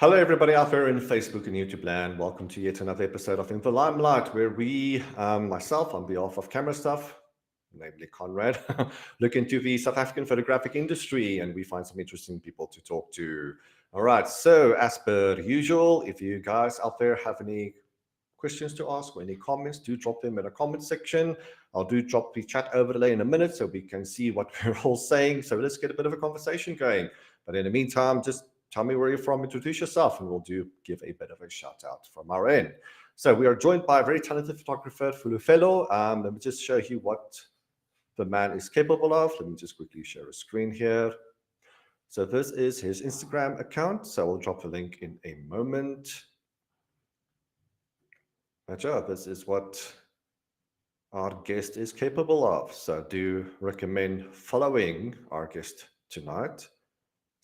Hello, everybody out there in Facebook and YouTube land. Welcome to yet another episode of In the Limelight, where we, myself, on behalf of CameraStuff, namely Conrad, look into the South African photographic industry and we find some interesting people to talk to. All right, so as per usual, if you guys out there have any questions to ask or any comments, do drop them in the comment section. I'll drop the chat overlay in a minute so we can see what we're all saying. So let's get a bit of a conversation going. But in the meantime, just tell me where you're from, introduce yourself, and we'll give a bit of a shout out from our end. So we are joined by a very talented photographer, Fulufhelo. Let me just show you what the man is capable of. Let me just quickly share a screen here. So this is his Instagram account. So I'll drop the link in a moment. But yeah, this is what our guest is capable of. So I do recommend following our guest tonight.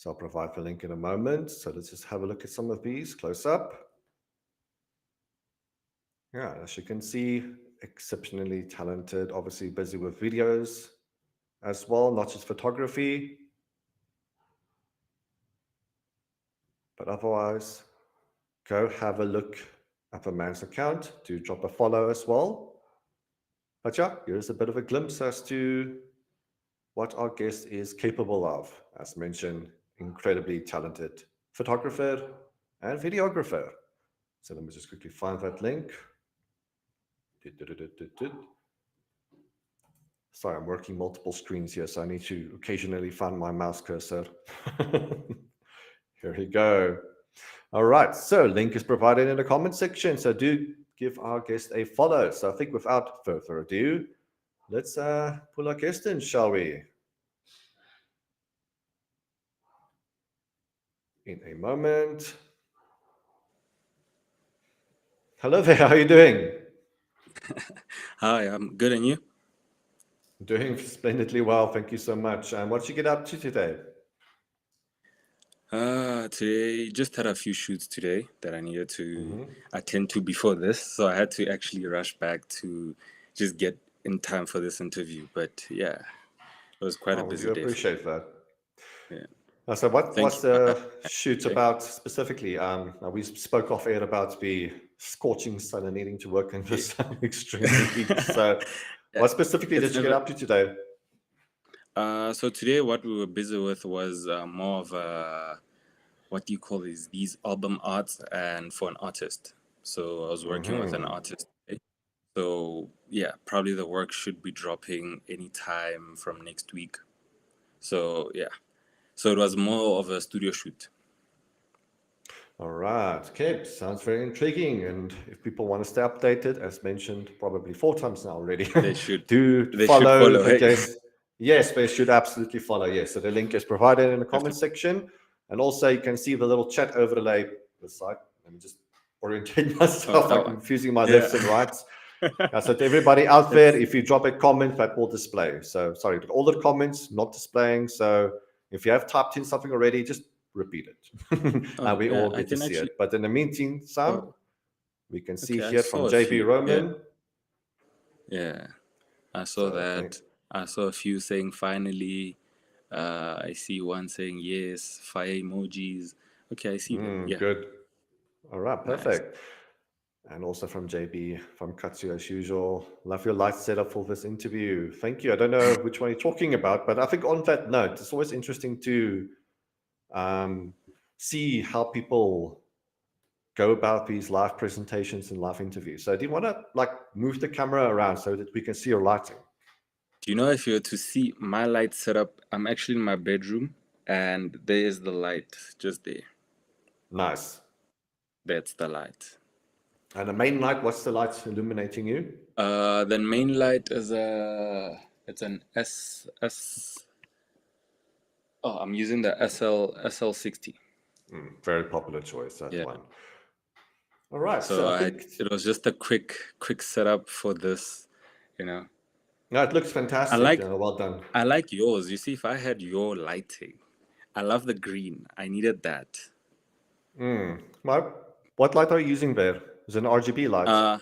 So I'll provide the link in a moment. So let's just have a look at some of these close up. Yeah, as you can see, exceptionally talented, obviously busy with videos as well, not just photography. But otherwise, go have a look at the man's account. Do drop a follow as well. But yeah, here's a bit of a glimpse as to what our guest is capable of. As mentioned, incredibly talented photographer and videographer. So let me just quickly find that link. Sorry, I'm working multiple screens here, so I need to occasionally find my mouse cursor. Here we go. All right, so link is provided in the comment section, so do give our guest a follow. So I think without further ado, let's pull our guest in, shall we? In a moment. Hello there, how are you doing? Hi, I'm good, and you? Doing splendidly well, thank you so much. And what did you get up to today? Today just had a few shoots today that I needed to attend to before this, so I had to actually rush back to just get in time for this interview. But yeah, it was quite a We busy do day for me. appreciate that. Yeah. So Thank what's you. the shoot Okay. about specifically? We spoke off air about the scorching sun and needing to work in this extremely heat. So what specifically did you get up to today? So today what we were busy with was more of what do you call these album arts and for an artist. So I was working with an artist today. So yeah, probably the work should be dropping anytime from next week. So yeah, so it was more of a studio shoot. All right, okay, sounds very intriguing. And if people want to stay updated, as mentioned, probably 4 times now already, They should do they should follow follow. the Hey, guest. Yes, they should absolutely follow. Yes, so the link is provided in the comment section. And also you can see the little chat overlay beside. Let me just orientate myself, like that I'm one. confusing my Yeah. lefts and rights. So to everybody out there, if you drop a comment, that will display. So sorry, all the comments not displaying. So if you have typed in something already, just repeat it. And we all I get to can see actually. it. But in the meantime, Sam, Oh, we can see okay. I here from saw a JB few. Yeah, Roman. yeah. I saw So thank that. I saw a few saying finally. I see one saying yes, fire emojis. Okay, I see them. Yeah, good. All right, nice. perfect. And also from JB, from Katsu as usual. Love your light setup for this interview. Thank you. I don't know which one you're talking about, but I think on that note, it's always interesting to see how people go about these live presentations and live interviews. So do you want to like move the camera around so that we can see your lighting? Do you know if you were to see my light setup? I'm actually in my bedroom, and there is the light just there. Nice. That's the light. And the main light, what's the light illuminating you? The main light is it's an S. Oh, I'm using the SL60. Very popular choice, that Yeah. one. All right. So So I think it was just a quick setup for this, you know. no, it looks I fantastic. like Well done. I like yours. You see, if I had your lighting, I love the green. I needed that. What light are you using there? Is it an RGB light?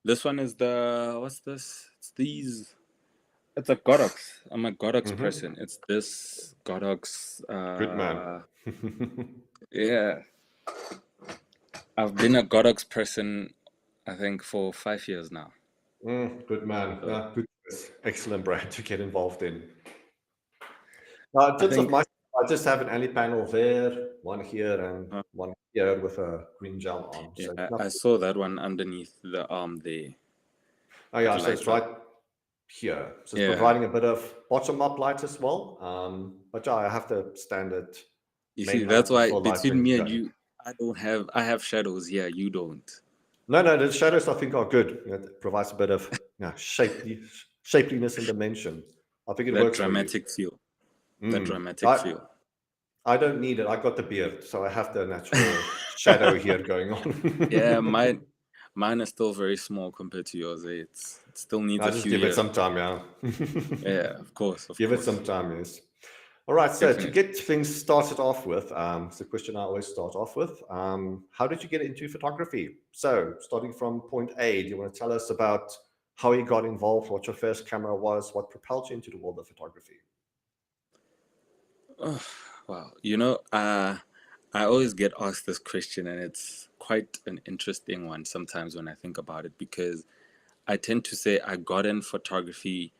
This one is the what's this? It's these. It's a Godox. I'm a Godox person. It's this Godox. Good man. Yeah. I've been a Godox person, I think, for 5 years now. Good man. So Yeah, good choice. Excellent brand to get involved in. Now, in I terms of think my, I just have an alley panel there, one here, and uh, one here with a green gel on. yeah, So I nothing. saw that one underneath the arm there. Oh It yeah, so it's lights up. right here. So it's Yeah. providing a bit of bottom up light as well. But yeah, I have the standard You see, main that's light and why full light between ready to me and go. you, I have shadows. Yeah, you don't. No, the shadows I think are good. It provides a bit of shapeliness and dimension. I think it That works for you. dramatic feel. That Mm. dramatic feel. I don't need it. I got the beard, so I have the natural shadow here going Yeah, on. mine is still very small compared to yours. It still needs I a just few give it years. some time, yeah. Yeah, of course, of Give it course. some time, yes. All right, so to Definitely. get things started off with, it's the question I always start off with. How did you get into photography? So, starting from point A, do you want to tell us about how you got involved, what your first camera was, what propelled you into the world of photography? Oh, wow. I always get asked this question, and it's quite an interesting one sometimes when I think about it, because I tend to say I got in photography.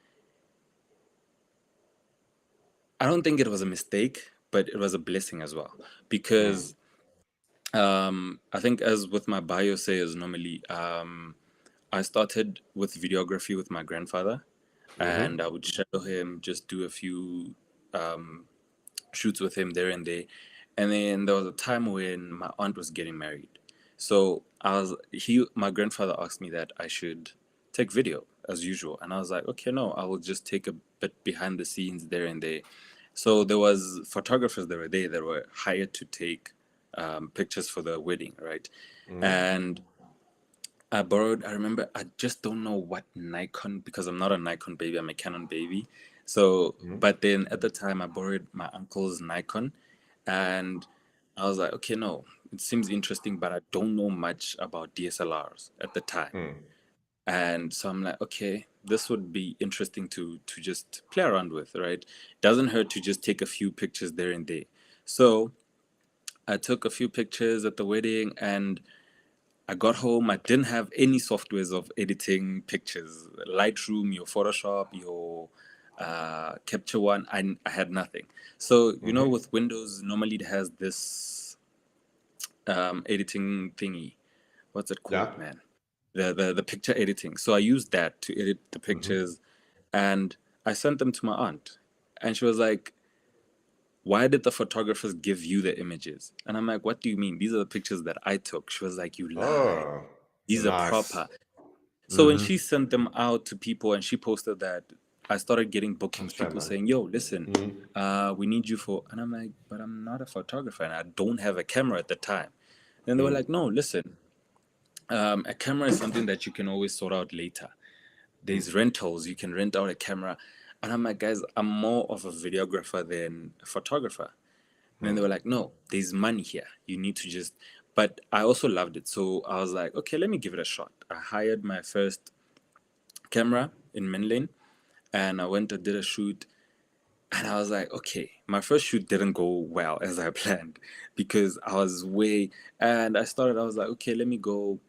I don't think it was a mistake, but it was a blessing as well. Mm. Because I think, as with my bio says, normally I started with videography with my grandfather, Mm-hmm. and I would shadow him, just do a few um, shoots with him there and there. And then there was a time when my aunt was getting married. So my grandfather asked me that I should take video as usual. And I was like, okay, no, I will just take a bit behind the scenes there and there. So there was photographers that were there that were hired to take pictures for the wedding, right? Mm-hmm. And I remember, I just don't know what Nikon, because I'm not a Nikon baby, I'm a Canon baby. So, Mm-hmm. but then at the time I borrowed my uncle's Nikon, and I was like, okay, no, it seems interesting, but I don't know much about DSLRs at the time. Mm. And so I'm like, okay, this would be interesting to just play around with, right? Doesn't hurt to just take a few pictures there and there. So I took a few pictures at the wedding, and I got home. I didn't have any softwares of editing pictures. Lightroom, your Photoshop, your Capture One. I had nothing. So Mm-hmm. with Windows, normally it has this editing thingy. What's it Yeah. called, man? The picture editing. So I used that to edit the Mm-hmm. pictures, and I sent them to my aunt, and she was like, "Why did the photographers give you the images?" And I'm like, "What do you mean? These are the pictures that I took." She was like, "You lie. Oh, These are nice. proper." So when Mm-hmm. she sent them out to people and she posted that, I started getting Oh, bookings, shame, people man. saying, "Yo, listen, Mm-hmm. we need you for," and I'm like, "But I'm not a photographer and I don't have a camera at the time." And they were Mm. like, "No, listen, a camera is something that you can always sort out later. There's rentals, you can rent out a camera." And I'm like, "Guys, I'm more of a videographer than a photographer." And then they were like, "No, there's money here. You need to just," but I also loved it. So I was like, "Okay, let me give it a shot." I hired my first camera in Menlyn, and I went and did a shoot, and I was like, okay, my first shoot didn't go well as I planned, because I was and I was like, okay, let me go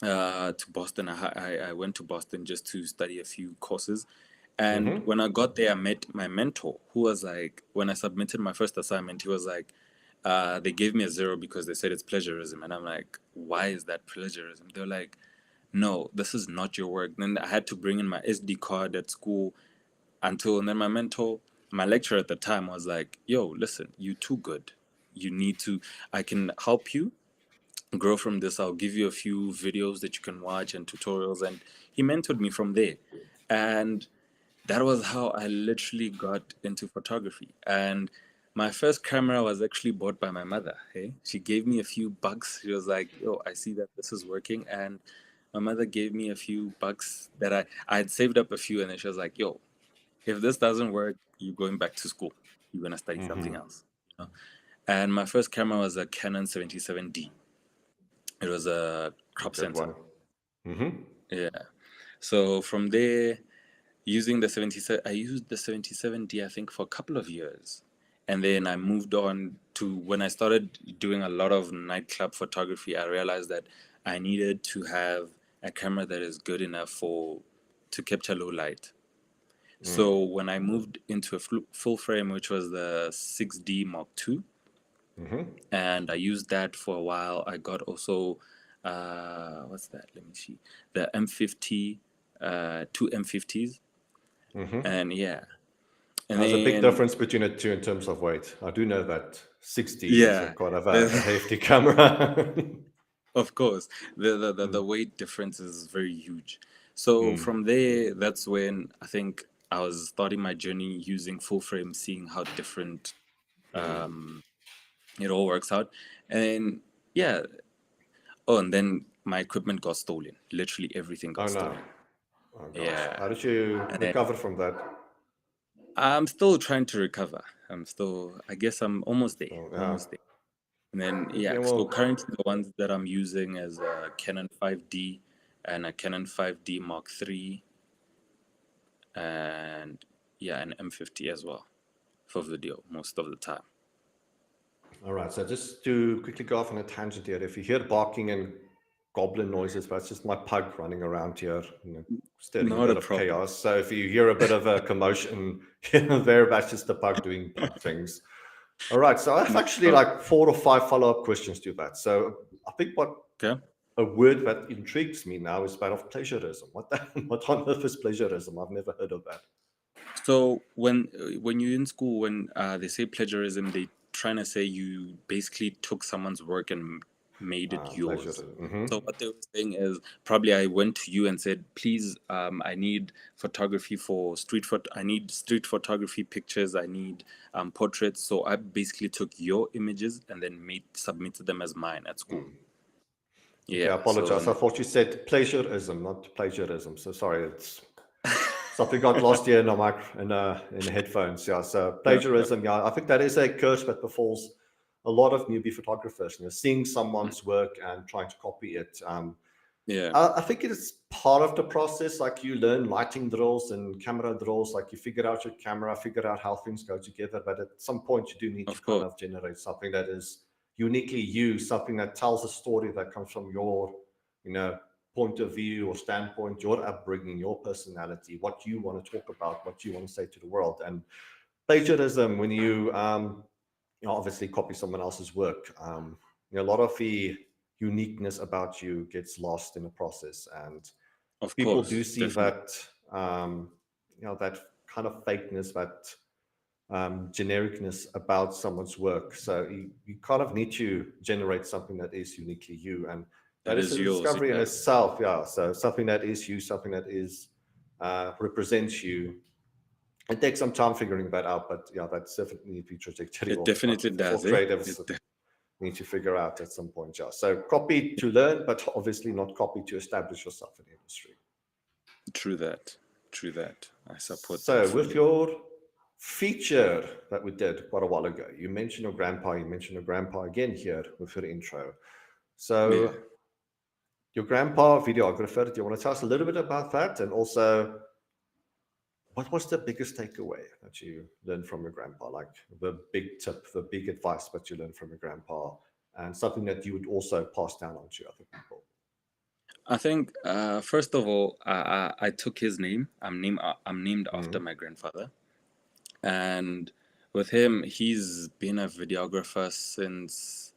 to Boston. I went to Boston just to study a few courses. And Mm-hmm. when I got there, I met my mentor, who was like, when I submitted my first assignment, he was like, they gave me a 0 because they said it's plagiarism. And I'm like, why is that plagiarism? They're like, no, this is not your work. Then I had to bring in my SD card at school, and then my mentor, my lecturer at the time, was like, yo, listen, you too good. You need to, I can help you grow from this. I'll give you a few videos that you can watch and tutorials. And he mentored me from there. And that was how I literally got into photography. And my first camera was actually bought by my mother. Hey, she gave me a few bucks. She was like, "Yo, I see that this is working," and my mother gave me a few bucks that I had saved up a few, and then she was like, "Yo, if this doesn't work, you're going back to school. You're gonna study something Mm-hmm. else." You know? And my first camera was a Canon 77D. It was a crop Good sensor. one. Mm-hmm. Yeah. So from there, using the 77, I used the 77D, I think, for a couple of years. And then I moved on to when I started doing a lot of nightclub photography, I realized that I needed to have a camera that is good enough to capture low light. So when I moved into a full frame, which was the 6D Mark II, and I used that for a while, I got also, what's that? Let me see. The M50, two M50s. And yeah. And There's a big then, difference between the two in terms of weight. I do know that 60 is yeah, quite a hefty camera. of course, the weight difference is very huge. So from there, that's when I think I was starting my journey using full frame, seeing how different it all works out. And yeah, oh, and then my equipment got stolen. Literally everything Oh got no. stolen. Oh gosh. Yeah. How did you And then recover from that? I'm still trying to recover. I guess I'm almost there, Oh, yeah. almost there. And then, yeah, Okay, so well, currently the ones that I'm using is a Canon 5D and a Canon 5D Mark III and yeah, an M50 as well for video most of the time. all right. So just to quickly go off on a tangent here, if you hear barking and goblin noises, that's just my pug running around here, stirring a Not bit a of problem. chaos. So if you hear a bit of a commotion here and there, that's just the pug doing pug things. All right. So I have No actually problem. like 4 or 5 follow-up questions to that. So I think Okay. a word that intrigues me now is that of plagiarism. What on earth is plagiarism? I've never heard of that. So when you're in school, when they say plagiarism, they trying to say you basically took someone's work and made it yours. Plagiarism. So what they were saying is probably I went to you and said, please, I need photography for I need street photography pictures. I need portraits. So I basically took your images and then submitted them as mine at school. Okay, I Yeah. apologize. I thought you said plagiarism, not plagiarism. So sorry, it's something got lost here in the in the headphones. Yeah, so plagiarism. Yeah, I think that is a curse that befalls a lot of newbie photographers. Seeing someone's work and trying to copy it. Yeah. I think it is part of the process. Like you learn lighting drills and camera drills. Like you figure out your camera, figure out how things go together. But at some point, you do need to Of kind course. of generate something that is uniquely you, something that tells a story that comes from your, point of view or standpoint, your upbringing, your personality, what you want to talk about, what you want to say to the world. And plagiarism, when you obviously copy someone else's work, a lot of the uniqueness about you gets lost in the process, and Of people do course. see Definitely. that that kind of fakeness, that genericness about someone's work. So you kind of need to generate something that is uniquely you, and that That is is a yours. discovery in Yeah. itself. Yeah, so something that is you, something that is represents you. It takes some time figuring that out, but yeah, that's definitely the trajectory It of what definitely for does, eh? creatives need to figure out at some point. Yeah, so copy to learn, but obviously not copy to establish yourself in the industry. True that. True that. I support that So with fully. your feature that we did quite a while ago, you mentioned your grandpa again here with your intro. Yeah. So your grandpa, videographer, do you want to tell us a little bit about that? And also, what was the biggest takeaway that you learned from your grandpa? Like the big tip, the big advice that you learned from your grandpa, and something that you would also pass down on to other people? I think first of all, I took his name. I'm named after Mm, my grandfather, and with him, he's been a videographer since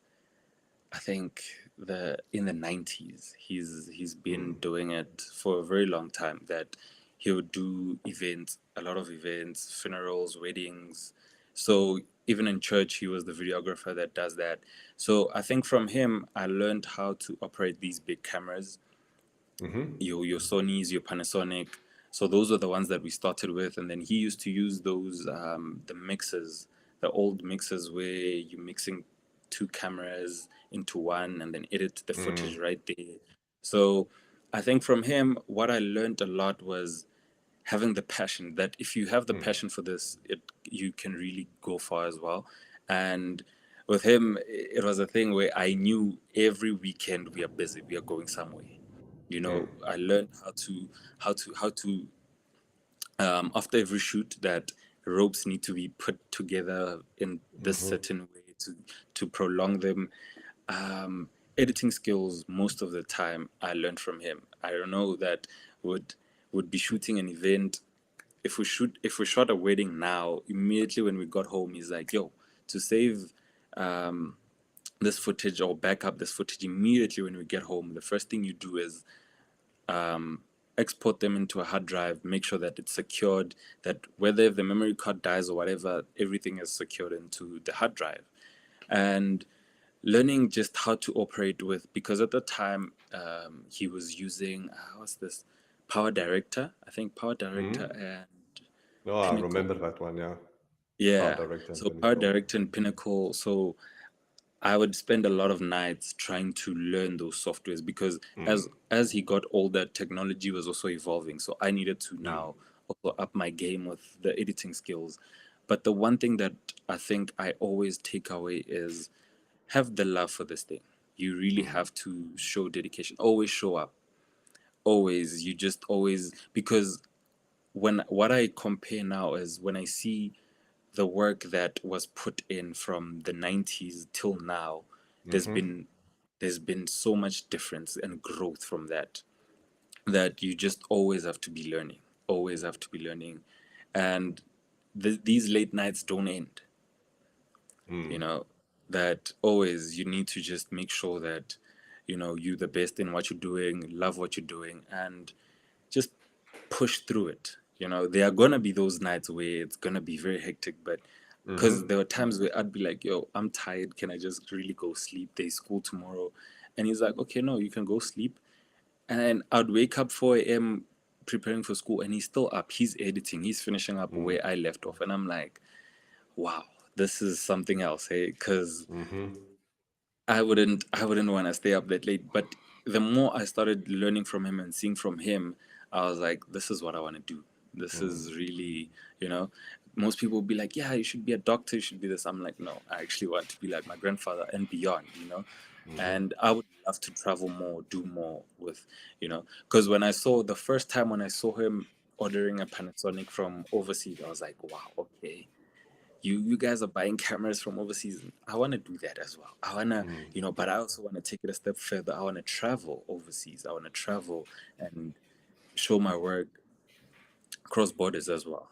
I think the in the 90s. He's been mm, doing it for a very long time. That he would do events, a lot of events, funerals, weddings. So even in church, he was the videographer that does that. So I think from him, I learned how to operate these big cameras, mm-hmm, your Sonys, your Panasonic. So those are the ones that we started with, and then he used to use those the mixers, the old mixers where you're mixing two cameras into one and then edit the footage mm, right there. So I think from him, what I learned a lot was having the passion. That if you have the mm, passion for this, you can really go far as well. And with him, it was a thing where I knew every weekend we are busy, we are going somewhere. I learned how to after every shoot that ropes need to be put together in this certain way to prolong them. Editing skills, most of the time I learned from him. I don't know that would be shooting an event. If we shot a wedding now, immediately when we got home, he's like, yo, to save this footage or back up this footage immediately when we get home, the first thing you do is export them into a hard drive, make sure that it's secured, that whether the memory card dies or whatever, everything is secured into the hard drive. And learning just how to operate with, because at the time he was using what's this, Power Director, I think Power Director and No, I Pinnacle. remember that one. Yeah, Power Yeah, Director and so Power Pinnacle. Director and Pinnacle. So I would spend a lot of nights trying to learn those softwares, because as he got older, technology was also evolving. So I needed to now also up my game with the editing skills. But the one thing that I think I always take away is have the love for this thing. You really have to show dedication. Always show up. Always. You just always, because what I compare now is when I see the work that was put in from the 90s till now, there's been so much difference and growth from that, that you just always have to be learning, always have to be learning. And these late nights don't end, you know, that always you need to just make sure that, you know, you're the best in what you're doing, love what you're doing, and just push through it. You know, there are gonna be those nights where it's gonna be very hectic, but because there were times where I'd be like, yo, I'm tired, can I just really go sleep? There's school tomorrow. And he's like, okay, no, you can go sleep. And I'd wake up 4 a.m. preparing for school, and he's still up. He's editing, he's finishing up where I left off. And I'm like, wow, this is something else, hey? Because I wouldn't want to stay up that late. But the more I started learning from him and seeing from him, I was like, this is what I want to do. This is really, you know, most people will be like, yeah, you should be a doctor, you should be this. I'm like, no, I actually want to be like my grandfather and beyond, you know. And I would love to travel more, do more with, you know, because when I saw the first time when I saw him ordering a Panasonic from overseas, I was like, wow, okay, you guys are buying cameras from overseas. I want to do that as well. I want to, you know, but I also want to take it a step further. I want to travel overseas. I want to travel and show my work cross borders as well.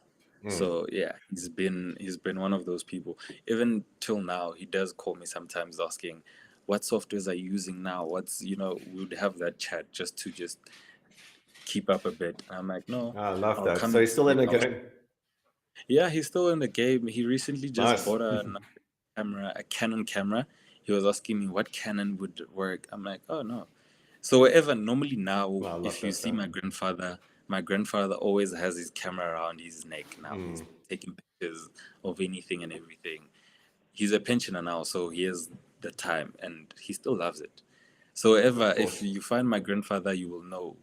So yeah, he's been one of those people. Even till now, he does call me sometimes asking, what softwares are you using now? What's, you know, we would have that chat just to keep up a bit. And I'm like, no, I love I'll that. come So and he's still in the game. yeah, he's still in the game. He recently just Nice. bought a camera, a Canon camera. He was asking me what Canon would work. I'm like, oh no. So wherever, normally now, I love if you that. see Yeah. my grandfather always has his camera around his neck now. He's taking pictures of anything and everything. He's a pensioner now, so he has the time and he still loves it. So Of wherever, if course. you find my grandfather, you will know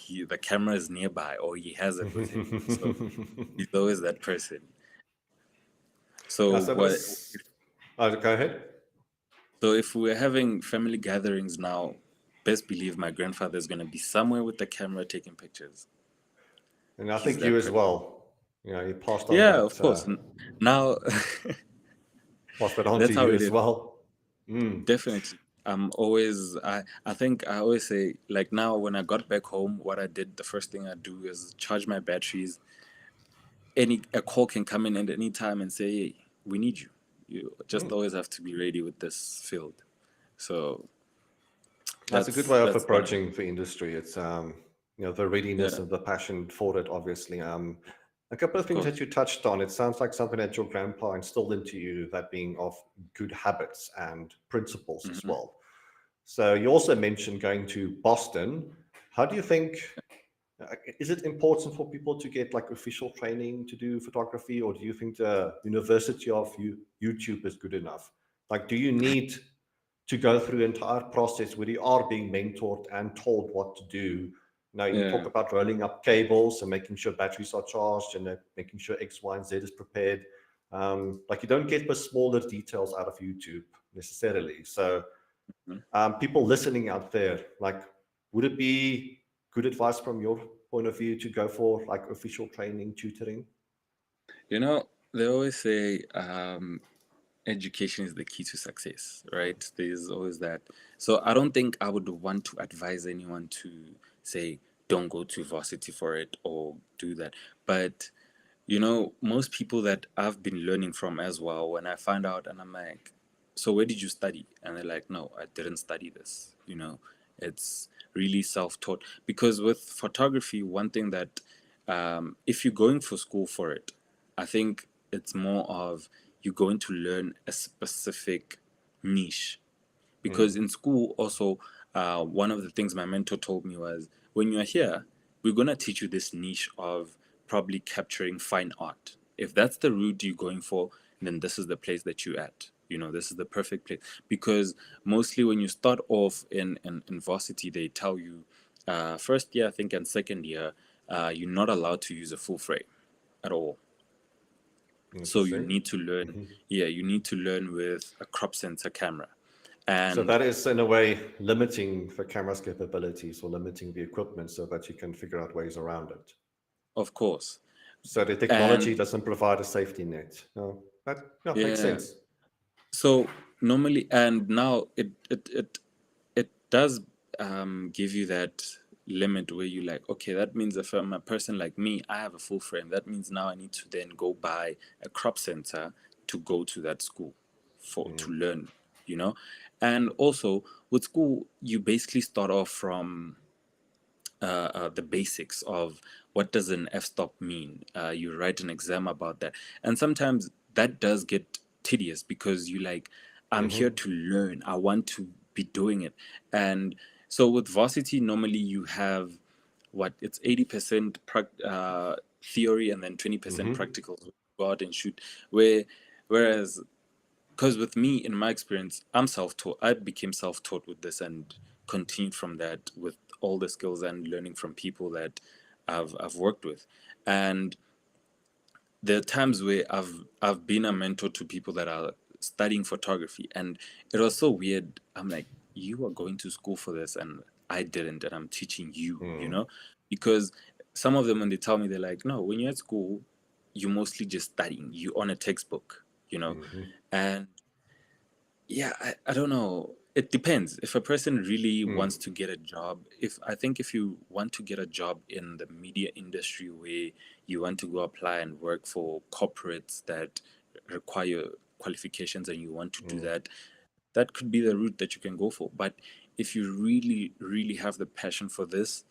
the camera is nearby or he has it with him. So he's always that person. Yeah, So so what? this, oh, go ahead. So if we're having family gatherings now, best believe my grandfather is gonna be somewhere with the camera taking pictures. And I He's think you that as person. well. You know, you Yeah, of course. Now passed that on to that's how you it as is. well. Definitely. I'm always I think I always say, like, now when I got back home, what I did, the first thing I do is charge my batteries. A call can come in at any time and say, hey, we need you. You just always have to be ready with this field. So That's a good that's way of that's one of approaching the industry. It's you know, the readiness yeah, and the passion for it, obviously. A couple of of things course. that you touched on. It sounds like something that your grandpa instilled into you, that being of good habits and principles as Hmm. well. So you also mentioned going to Boston. How do you think, is it important for people to get like official training to do photography, or do you think the University of YouTube is good enough? Like, do you need to go through the entire process where you are being mentored and told what to do? Now, you talk Yeah. about rolling up cables and making sure batteries are charged and making sure X, Y, and Z is prepared. Like, you don't get the smaller details out of YouTube necessarily. So Mhm. people listening out there, like, would it be good advice from your point of view to go for like official training, tutoring? You know, They always say education is the key to success, right? There's always that. So I don't think I would want to advise anyone to say, don't go to varsity for it or do that. But, most people that I've been learning from as well, when I find out and I'm like, so where did you study? And they're like, no, I didn't study this. It's really self-taught. Because with photography, one thing that, if you're going for school for it, I think it's more of you're going to learn a specific niche. Because in school, also, one of the things my mentor told me was, when you're here, we're going to teach you this niche of probably capturing fine art. If that's the route you're going for, then this is the place that you're at. This is the perfect place. Because mostly when you start off in varsity, they tell you, first year, I think, and second year, you're not allowed to use a full frame at all. So you Interesting. need to learn, yeah, you need to learn with a crop sensor camera. So And that is in a way limiting the camera's capabilities or limiting the equipment so that you can figure out ways around it. of course, So the and technology doesn't provide a safety net. No, that makes yeah, sense. so normally, and now it does give you that limit where you like, okay, that means if I'm a person like me, I have a full frame. That means now I need to then go buy a crop center to go to that school for to learn, you know. And also with school, you basically start off from the basics of what does an f-stop mean. You write an exam about that, and sometimes that does get tedious because you like, I'm here to learn, I want to be doing it. And so with varsity, normally you have what, it's 80% theory and then 20% practicals. Go out and shoot. Whereas, because with me, in my experience, I'm self-taught. I became self-taught with this and continued from that with all the skills and learning from people that I've worked with. And there are times where I've been a mentor to people that are studying photography, and it was so weird. I'm like, you are going to school for this, and I didn't, and I'm teaching you, because some of them, when they tell me, they're like, no, when you're at school, you're mostly just studying. You're on a textbook, and yeah, I don't know. It depends. If a person really wants to get a job, if you want to get a job in the media industry where you want to go apply and work for corporates that require qualifications and you want to do that, that could be the route that you can go for. But if you really, really have the passion for this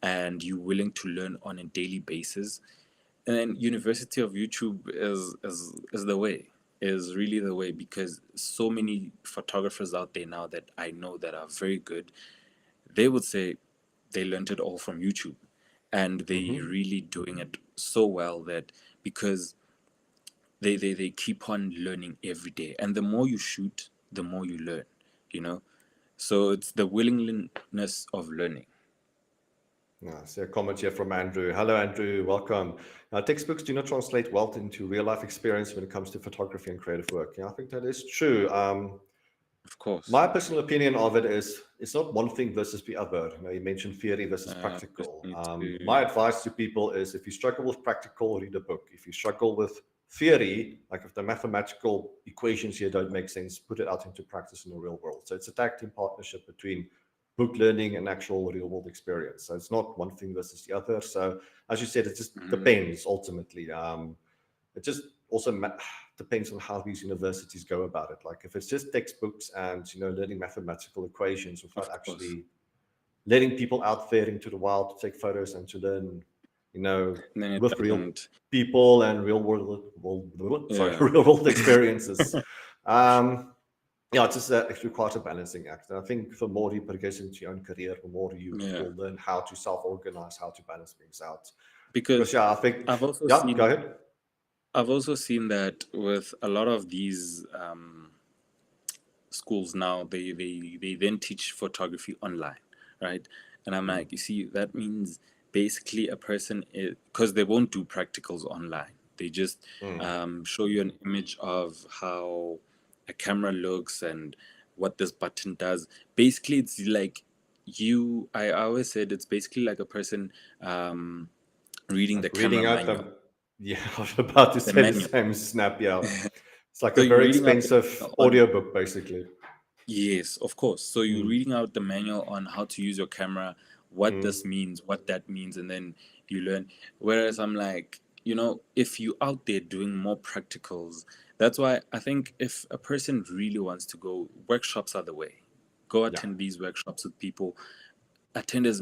and you're willing to learn on a daily basis, and then University of YouTube is the way, is really the way, because so many photographers out there now that I know that are very good, they would say they learned it all from YouTube, and they really doing it so well that because they keep on learning every day, and the more you shoot, the more you learn, you know. So it's the willingness of learning. I see a comment here from Andrew. Hello, Andrew. Welcome. Textbooks do not translate well into real life experience when it comes to photography and creative work. Yeah, I think that is true. Of course. My personal opinion of it is it's not one thing versus the other. You mentioned theory versus Just practical. need to, My advice to people is if you struggle with practical, read a book. If you struggle with theory, like if the mathematical equations here don't make sense, put it out into practice in the real world. So it's a tag team partnership between book learning and actual real world experience. So it's not one thing versus the other. So as you said, it just depends ultimately. It just also depends on how these universities go about it. Like if it's just textbooks and learning mathematical equations without of course. actually letting people out there into the wild to take photos and to learn, And then it with real doesn't. people and Yeah. real world experiences. Yeah, it's just actually quite a balancing act. And I think the more you progress into your own career, the more you Yeah. will learn how to self-organize, how to balance things out. Because Because yeah, I think I've also yeah, go seen ahead. I've also seen that with a lot of these schools now, they then teach photography online, right? And I'm like, you see, that means basically a person is, because they won't do practicals online. They just show you an image of how a camera looks and what this button does. Basically, it's like I always said it's basically like a person reading the Like camera reading out the manual. Yeah, I was about to the say the manual. same. Snap, yeah. It's like So a you're very reading out the expensive manual on, audiobook, basically. yes, of course. So you're Mm, reading out the manual on how to use your camera, what mm, this means, what that means, and then you learn. Whereas I'm like, if you out there doing more practicals, that's why I think if a person really wants to go, workshops are the way. Go yeah. attend these workshops with people, attend as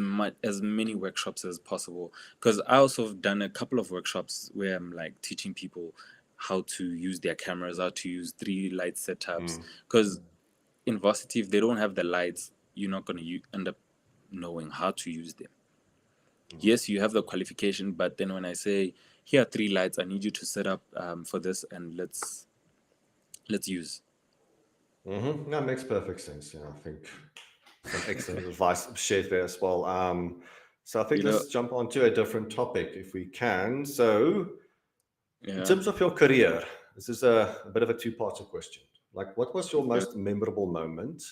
many workshops as possible, because I also have done a couple of workshops where I'm like teaching people how to use their cameras, how to use 3 light setups, Mm, because in varsity, if they don't have the lights, you're not going to end up knowing how to use them. mm, Yes, you have the qualification, but then when I say here are 3 lights, I need you to set up for this, and let's use. That makes perfect sense. Yeah, I think some excellent advice shared there as well. So I think you know let's jump on to a different topic if we can. So, in yeah. terms of your career, this is a bit of a two-parter question. Like, what was your Okay. most memorable moment?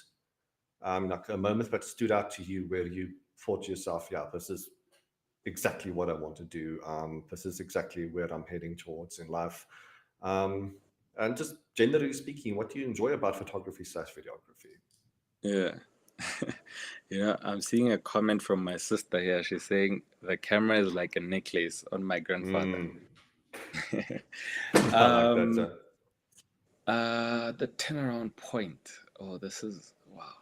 Like a moment that stood out to you where you thought to yourself, yeah, this is exactly what I want to do. This is exactly where I'm heading towards in life. Um, and just generally speaking, what do you enjoy about photography slash videography? Yeah. I'm seeing a comment from my sister here. She's saying the camera is like a necklace on my grandfather. Mm, I like that. um the turnaround point. Oh, this is wow.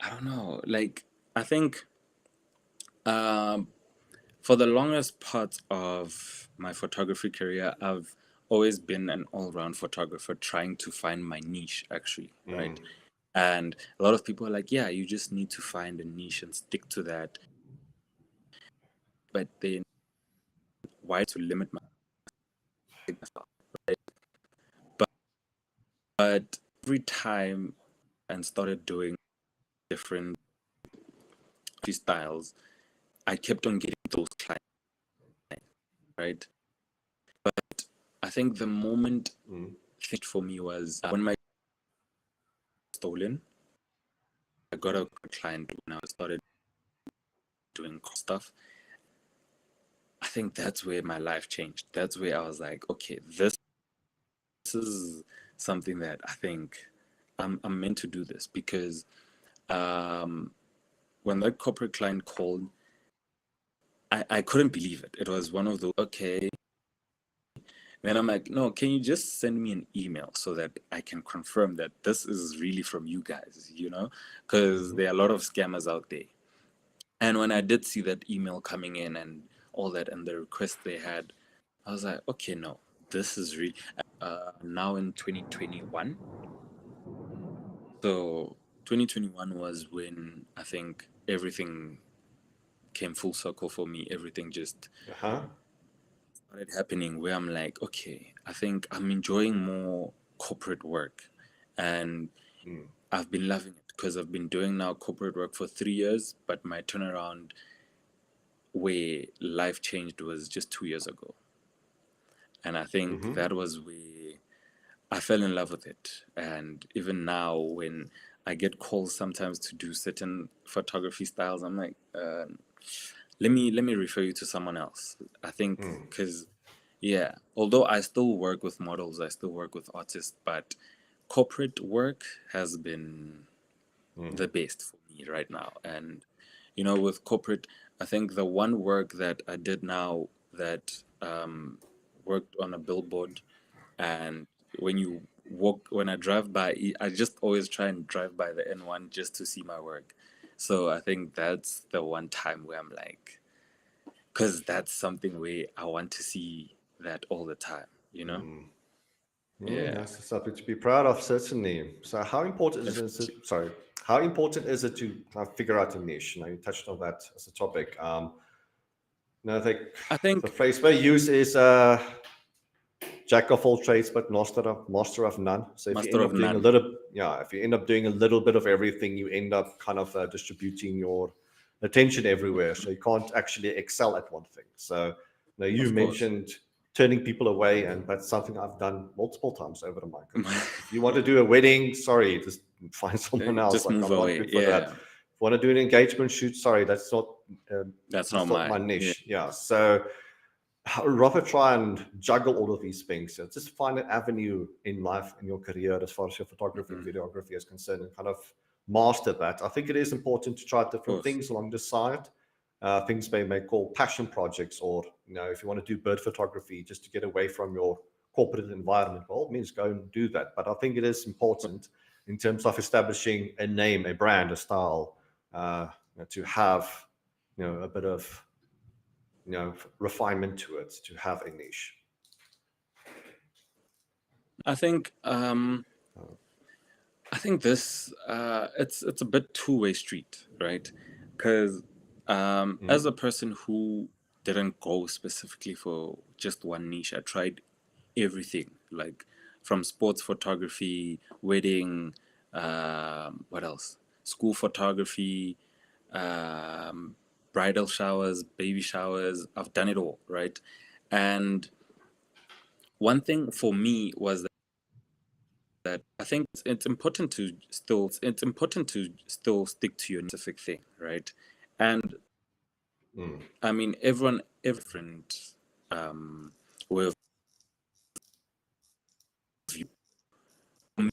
I don't know. Like, I think um for the longest part of my photography career, I've always been an all-round photographer trying to find my niche, actually, right? Mm, And a lot of people are like, yeah, you just need to find a niche and stick to that. But then why to limit myself, right? But, but every time and started doing different styles, I kept on getting those clients, right? But I think the moment mm, fit for me was when my stolen. I got a client when I started doing stuff. I think that's where my life changed. That's where I was like, okay, this is something that I think I'm meant to do this, because um, when that corporate client called, I couldn't believe it. It was one of the okay. Then I'm like, no, can you just send me an email so that I can confirm that this is really from you guys, because mhm, there are a lot of scammers out there. And when I did see that email coming in and all that and the request they had, I was like, okay, no, this is really now in 2021. So 2021 was when I think everything came full circle for me. Everything just uh-huh, started happening where I'm like, okay, I think I'm enjoying more corporate work. And mm, I've been loving it because I've been doing now corporate work for 3 years, but my turnaround where life changed was just 2 years ago. And I think mhm. that was where I fell in love with it. And even now, when I get calls sometimes to do certain photography styles, I'm like, let me refer you to someone else. I think Mm, because yeah, although I still work with models, I still work with artists, but corporate work has been mm, the best for me right now. And with corporate, I think the one work that I did now that worked on a billboard, and when I drive by, I just always try and drive by the N1 just to see my work. So I think that's the one time where I'm like, because that's something where I want to see that all the time. mm. Yeah, That's something to be proud of, certainly. So, how important is it? definitely. Sorry, how important is it to figure out a niche? You touched on that as a topic. I think I the think phrase we use is jack of all trades, but master of none. So, if you master end of up doing a none. little, yeah, if you end up doing a little bit of everything, you end up kind of distributing your attention everywhere. So, you can't actually excel at one thing. So, you Of course. mentioned turning people away, and that's something I've done multiple times over my career. If you want to do a wedding, sorry, just find someone else. Just Like move I'm not away. good for that. Yeah, If you want to do an engagement shoot, sorry, that's not that's not my mine. Yeah. niche. Yeah. So rather try and juggle all of these things. So just find an avenue in life, in your career, as far as your photography and Mm-hmm. videography is concerned, and kind of master that. I think it is important to try Of different course. things along the side. Things they may call passion projects, or if you want to do bird photography just to get away from your corporate environment, well, it means go and do that. But I think it is important in terms of establishing a name, a brand, a style, to have a bit of refinement to it, to have a niche. I think Oh. I think this it's a bit two-way street, right? Because as a Mhm. person who didn't go specifically for just one niche, I tried everything, like from sports photography, wedding, what else? School photography, um, bridal showers, baby showers. I've done it all, right? And one thing for me was that I think it's important to still stick to your specific thing, right? And Mm. I mean, everyone different way of view. For me,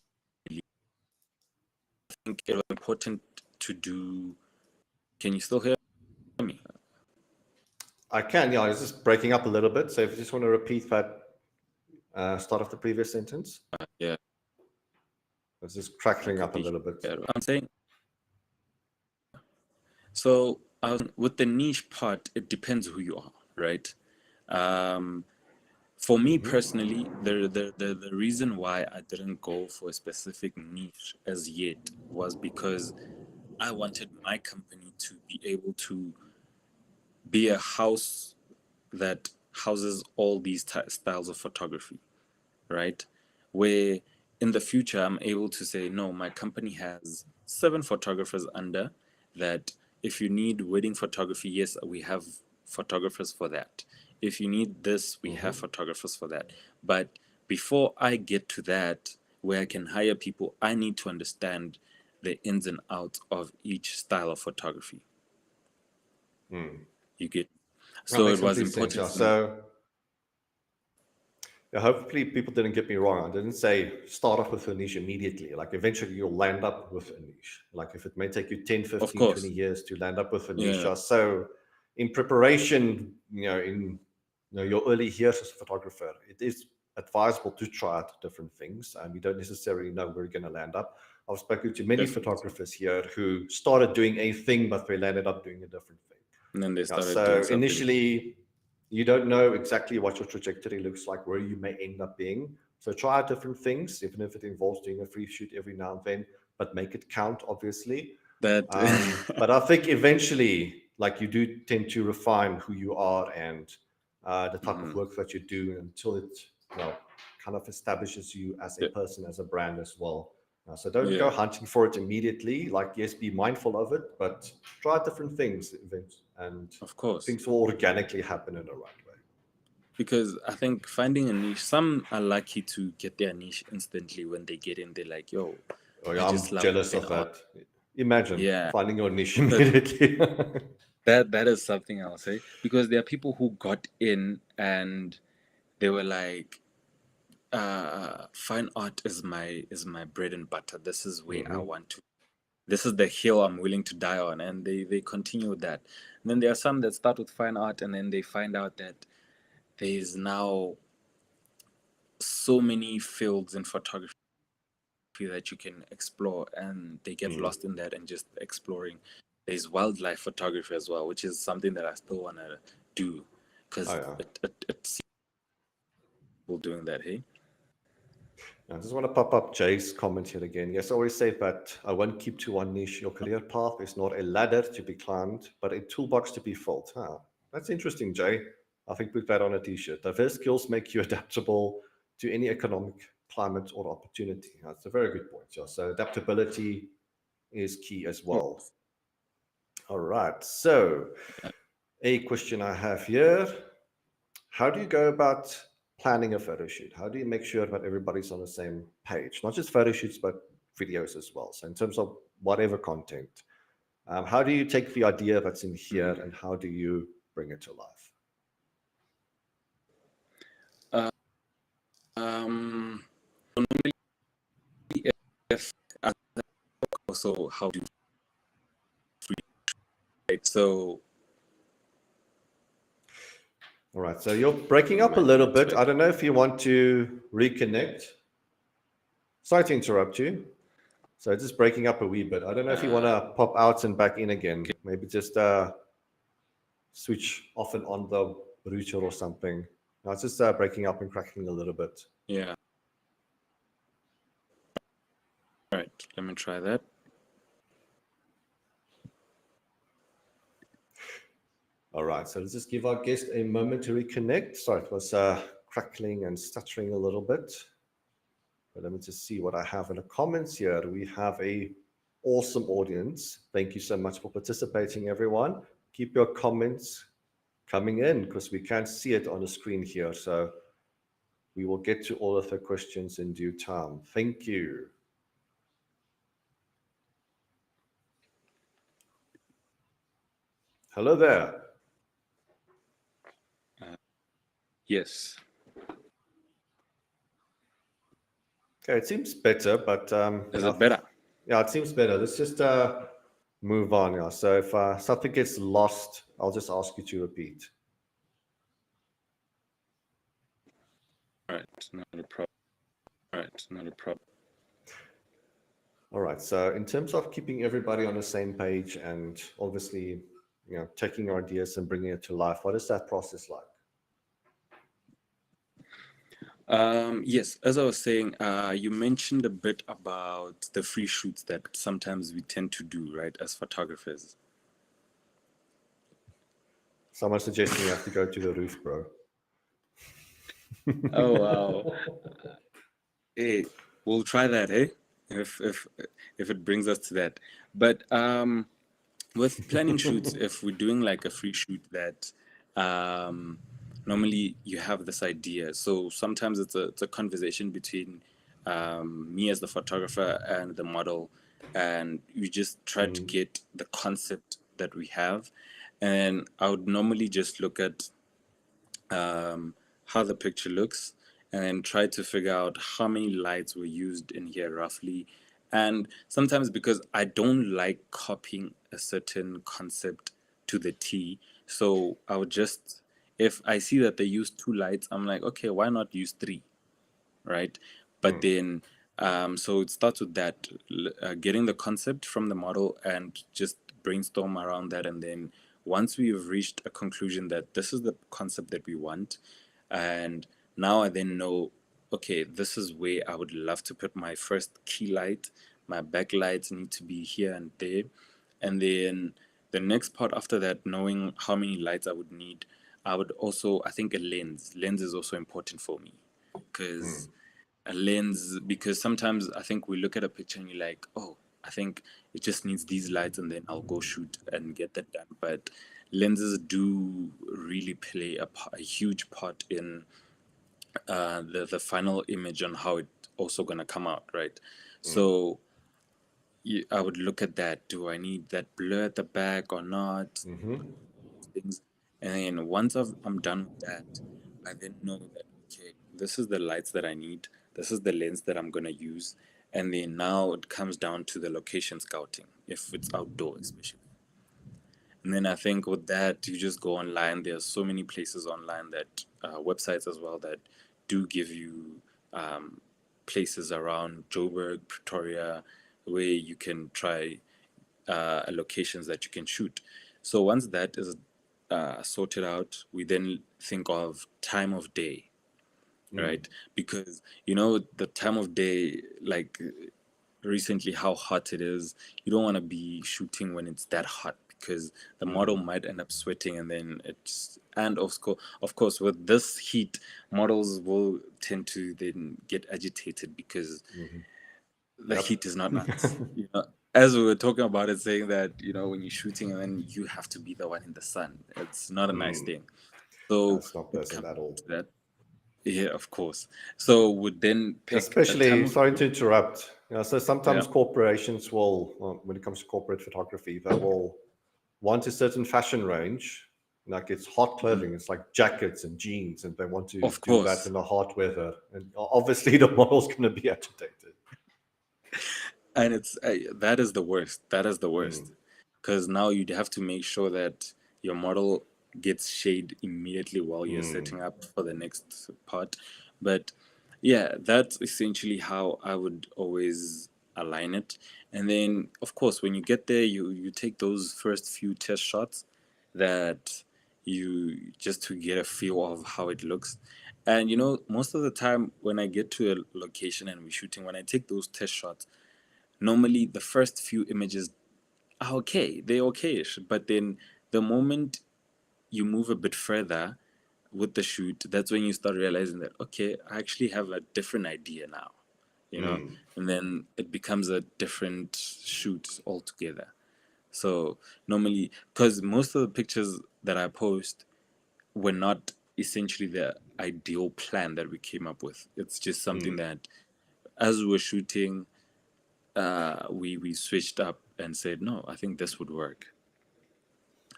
I think it was important to do. Can you still hear me? I can, yeah, it's just breaking up a little bit. So if you just want to repeat that start of the previous sentence, Yeah. it's just crackling up a Okay. little bit. Yeah, I'm saying so. With the niche part, it depends who you are, right? Um, For me Hmm. personally, the reason why I didn't go for a specific niche as yet was because I wanted my company to be able to be a house that houses all these styles of photography, right? Where in the future I'm able to say, no, my company has 7 photographers under that. If you need wedding photography, yes, we have photographers for that. If you need this, we have Hmm. photographers for that. But before I get to that, where I can hire people, I need to understand the ins and outs of each style of photography. Mm. You get, That so makes it was complete sense, important yeah. for me. So yeah, hopefully people didn't get me wrong. I didn't say start off with a niche immediately. Like eventually you'll land up with a niche. Like if it may take you 10, Of 15, 20 course, years to land up with a niche. yeah, Yeah. So in preparation, in your early years as a photographer, it is advisable to try out different things. And we don't necessarily know where you're going to land up. I've spoken to many definitely. photographers here who started doing a thing, but they landed up doing a different thing. And then they Yeah, started doing so something. initially, you don't know exactly what your trajectory looks like, where you may end up being. So try out different things, even if it involves doing a free shoot every now and then, but make it count, obviously. That But I think eventually, like you do tend to refine who you are and the type of Mhm. work that you do until it, well, kind of establishes you as a Yeah, person, as a brand as well. So don't go yeah, hunting for it immediately. Like, yes, be mindful of it, but try different things, and of course. things will organically happen in the right way. Because I think finding a niche, some are lucky to get their niche instantly when they get in. They're like, "Yo, Oh, I yeah, just I'm love jealous fine of art." that. Imagine Yeah, finding your niche so immediately. that is something else, eh? Because there are people who got in and they were like, "Fine art is my bread and butter. This is where I Hmm. want to. This is the hill I'm willing to die on," and they continue with that. And then there are some that start with fine art and then they find out that there's now so many fields in photography that you can explore, and they get Mm. lost in that and just exploring. There's wildlife photography as well, which is something that I still want to do Oh, because yeah. it's people doing that. Hey, I just want to pop up Jay's comment here again. Yes, I always say that I won't keep to one niche. Your career path is not a ladder to be climbed, but a toolbox to be filled. Huh. That's interesting, Jay. I think put that on a t-shirt. Diverse skills make you adaptable to any economic climate or opportunity. That's a very good point. Yeah. So adaptability is key as well. All right. So a question I have here. How do you go about planning a photo shoot? How do you make sure that everybody's on the same page? Not just photo shoots, but videos as well. So, in terms of whatever content, how do you take the idea that's in here mm-hmm. and how do you bring it to life? Normally, if also how to right? So All right, so you're breaking up a little bit. I don't know if you want to reconnect. Sorry to interrupt you. So just breaking up a wee bit. I don't know if you want to pop out and back in again. Maybe just switch off and on the router or something. No, it's just breaking up and cracking a little bit. yeah. All right, let me try that. All right, so let's just give our guest a moment to reconnect. Sorry, it was crackling and stuttering a little bit. But let me just see what I have in the comments here. We have a awesome audience. Thank you so much for participating, everyone. Keep your comments coming in because we can't see it on the screen here. So we will get to all of the questions in due time. Thank you. Hello there. Yes. Okay, it seems better, but Is it better? Yeah, it seems better. Let's just move on now. So if something gets lost, I'll just ask you to repeat. All right, not a problem. All right, not a problem. All right. So in terms of keeping everybody on the same page and obviously, taking your ideas and bringing it to life, what is that process like? Yes, as I was saying, you mentioned a bit about the free shoots that sometimes we tend to do, right, as photographers. Someone's suggesting you have to go to the roof, bro. Oh wow. Hey, we'll try that, eh? If it brings us to that. But with planning shoots, if we're doing like a free shoot that normally you have this idea. So sometimes it's a conversation between me as the photographer and the model, and we just try to get the concept that we have. And I would normally just look at how the picture looks and then try to figure out how many lights were used in here roughly. And sometimes because I don't like copying a certain concept to the T, so I would just, if I see that they use 2 lights, I'm like, okay, why not use 3, right? But then, so it starts with that, getting the concept from the model and just brainstorm around that. And then once we've reached a conclusion that this is the concept that we want, and now I then know, okay, this is where I would love to put my first key light. My backlights need to be here and there. And then the next part after that, knowing how many lights I would need, I would also, I think a lens. Lens is also important for me because a lens, because sometimes I think we look at a picture and you're like, oh, I think it just needs these lights and then I'll go shoot and get that done. But lenses do really play a huge part in the final image on how it also gonna come out, right? So I would look at that. Do I need that blur at the back or not? Things, and then once I'm done with that, I then know that okay, this is the lights that I need. This is the lens that I'm gonna use, and then now it comes down to the location scouting if it's outdoor, especially. And then I think with that, you just go online. There's so many places online that websites as well that do give you places around Joburg, Pretoria, where you can try locations that you can shoot. So once that is sorted out, we then think of time of day, right? Because the time of day, like recently how hot it is, you don't want to be shooting when it's that hot because the model might end up sweating and then of course with this heat models will tend to then get agitated because the heat is not nice. As we were talking about it, saying that when you're shooting and then you have to be the one in the sun, it's not a nice thing. So That's not it pleasant comes at all. to that. Yeah, of course. So would then pick a time Especially, of sorry to interrupt. So sometimes yeah. corporations will, when it comes to corporate photography, they will want a certain fashion range, Like it's hot clothing, it's like jackets and jeans, and they want to Of do that course. in the hot weather. And obviously the model's going to be agitated. And that is the worst. That is the Mm, worst. Because now you'd have to make sure that your model gets shade immediately while you're mm, setting up for the next part. But yeah, that's essentially how I would always align it. And then, of course, when you get there, you take those first few test shots that you just to get a feel of how it looks. And most of the time when I get to a location and we're shooting, when I take those test shots, normally the first few images are okay, they're okayish, but then the moment you move a bit further with the shoot, that's when you start realizing that, okay, I actually have a different idea now, mm, and then it becomes a different shoot altogether. So normally, because most of the pictures that I post were not essentially the ideal plan that we came up with. It's just something mm. that as we were shooting, we switched up and said, no, I think this would work.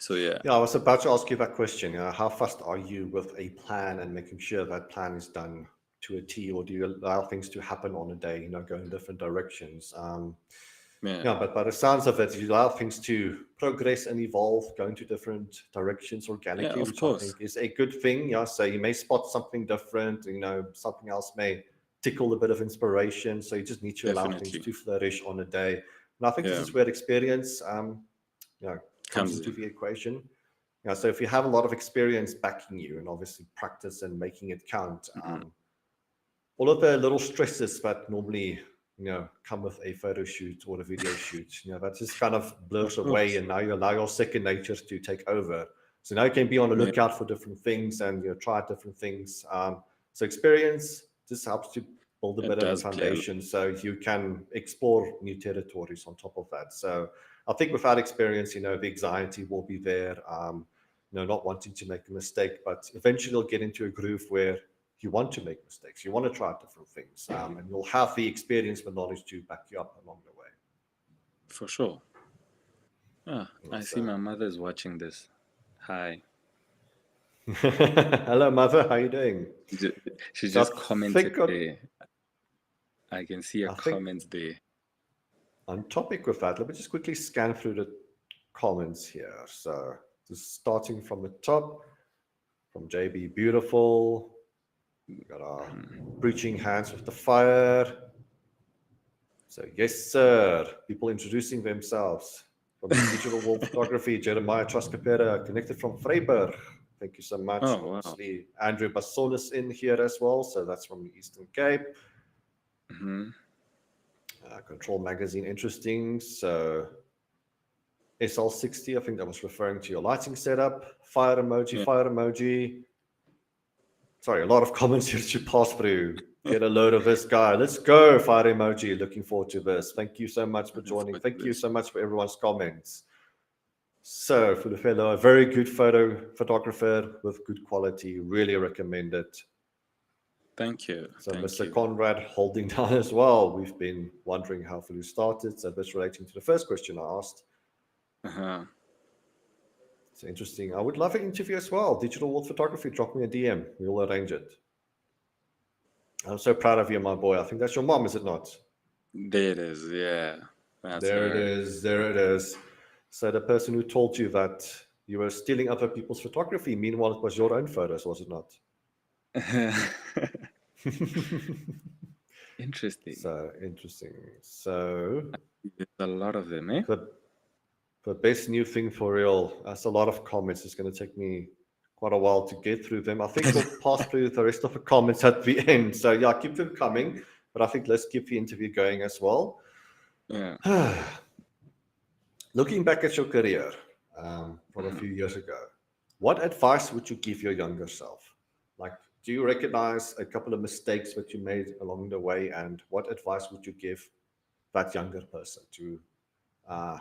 So yeah, Yeah, I was about to ask you that question. How fast are you with a plan and making sure that plan is done to a T, or do you allow things to happen on a day, go in different directions? yeah, Yeah, but by the sounds of it, you allow things to progress and evolve, go into different directions yeah, organically, of which I course, think is a good thing. Yeah, so you may spot something different, something else may tickle a bit of inspiration. So you just need to allow things definitely, to flourish on a day. And I think this yeah, is where experience, comes comes into in. the equation. Yeah, so if you have a lot of experience backing you and obviously practice and making it count, Mhm. all of the little stresses that normally come with a photo shoot or a video shoot, that just kind of blurs Of away, course, and now you allow your second nature to take over. So now you can be on the yeah, lookout for different things and try different things. So experience just helps to build a it bit of a does play a lot. foundation so you can explore new territories on top of that. So I think without experience, the anxiety will be there. Not wanting to make a mistake, but eventually you'll get into a groove where you want to make mistakes, you want to try different things, and you'll have the experience and knowledge to back you up along the way. For sure. Ah, I see So, my mother's watching this. Hi. hello, mother, how you doing? She So just commented there. I can see a I think comment there. on topic with that, let me just quickly scan through the comments here. So, just starting from the top, from JB Beautiful, we got our preaching hands with the fire. So, yes, sir. People introducing themselves. From Digital World Photography, Jeremiah Truscapera, connected from Vryburg. Thank you so much. Oh wow. Obviously, Andrew Basolis in here as well. So that's from the Eastern Cape. Hmm. Control Magazine, interesting. So SL60, I think that was referring to your lighting setup. Fire emoji, Yeah. fire emoji. Sorry, a lot of comments here to pass through. Get a load of this guy. Let's go, fire emoji. Looking forward to this. Thank you so much for Looking joining. forward to Thank you this. so much for everyone's comments. So, Fulufhelo, a very good photographer with good quality. Really recommend it. Thank you. So, Thank Mr. you. Conrad holding down as well. We've been wondering how Fulu started. So, this relating to the first question I asked. Uh-huh. It's interesting. I would love an interview as well. Digital World Photography, drop me a DM. We'll arrange it. I'm so proud of you, my boy. I think that's your mom, is it not? There it is. Yeah. That's There it her. is. There it is. So the person who told you that you were stealing other people's photography, meanwhile, it was your own photos, was it not? Interesting. So interesting. So There's a lot of them, eh? the the best new thing for real. That's a lot of comments. It's going to take me quite a while to get through them. I think we'll pass through the rest of the comments at the end. So yeah, keep them coming. But I think let's keep the interview going as well. Yeah. Looking back at your career from a Mhm. few years ago, what advice would you give your younger self? Like, do you recognize a couple of mistakes that you made along the way, and what advice would you give that younger person to, uh,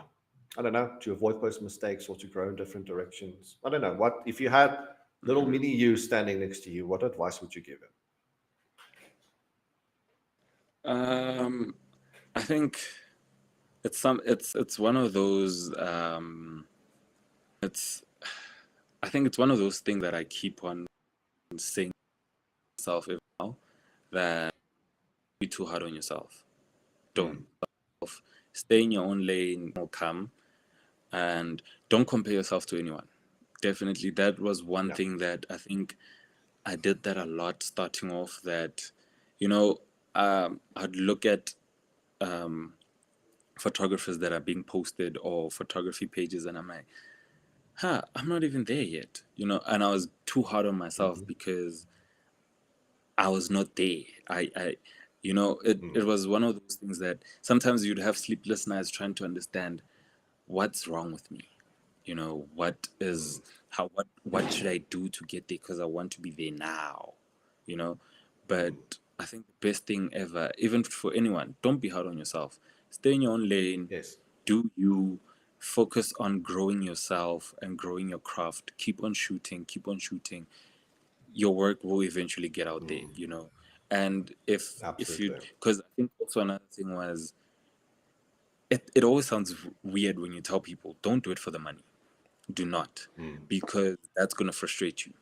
I don't know, to avoid those mistakes or to grow in different directions? I don't know. What if you had little Mhm. mini you standing next to you? What advice would you give him? Um, I think it's one of those it's I think it's one of those things that I keep on saying to myself every now, that be too hard on yourself. Don't. Stay in your own lane, will come, and don't compare yourself to anyone. Definitely, that was one thing that I think I did that a lot starting off. That, I'd look at photographers that are being posted or photography pages, and I'm like, I'm not even there yet, and I was too hard on myself because I was not there. It was one of those things that sometimes you'd have sleepless nights trying to understand what's wrong with me. What is what should I do to get there, because I want to be there now. But I think the best thing ever, even for anyone, don't be hard on yourself. Stay in your own lane. Yes. Do you focus on growing yourself and growing your craft? Keep on shooting. Your work will eventually get out there. And if you, Absolutely. because I think also another thing was, it always sounds weird when you tell people don't do it for the money. Do not, because that's going to frustrate you.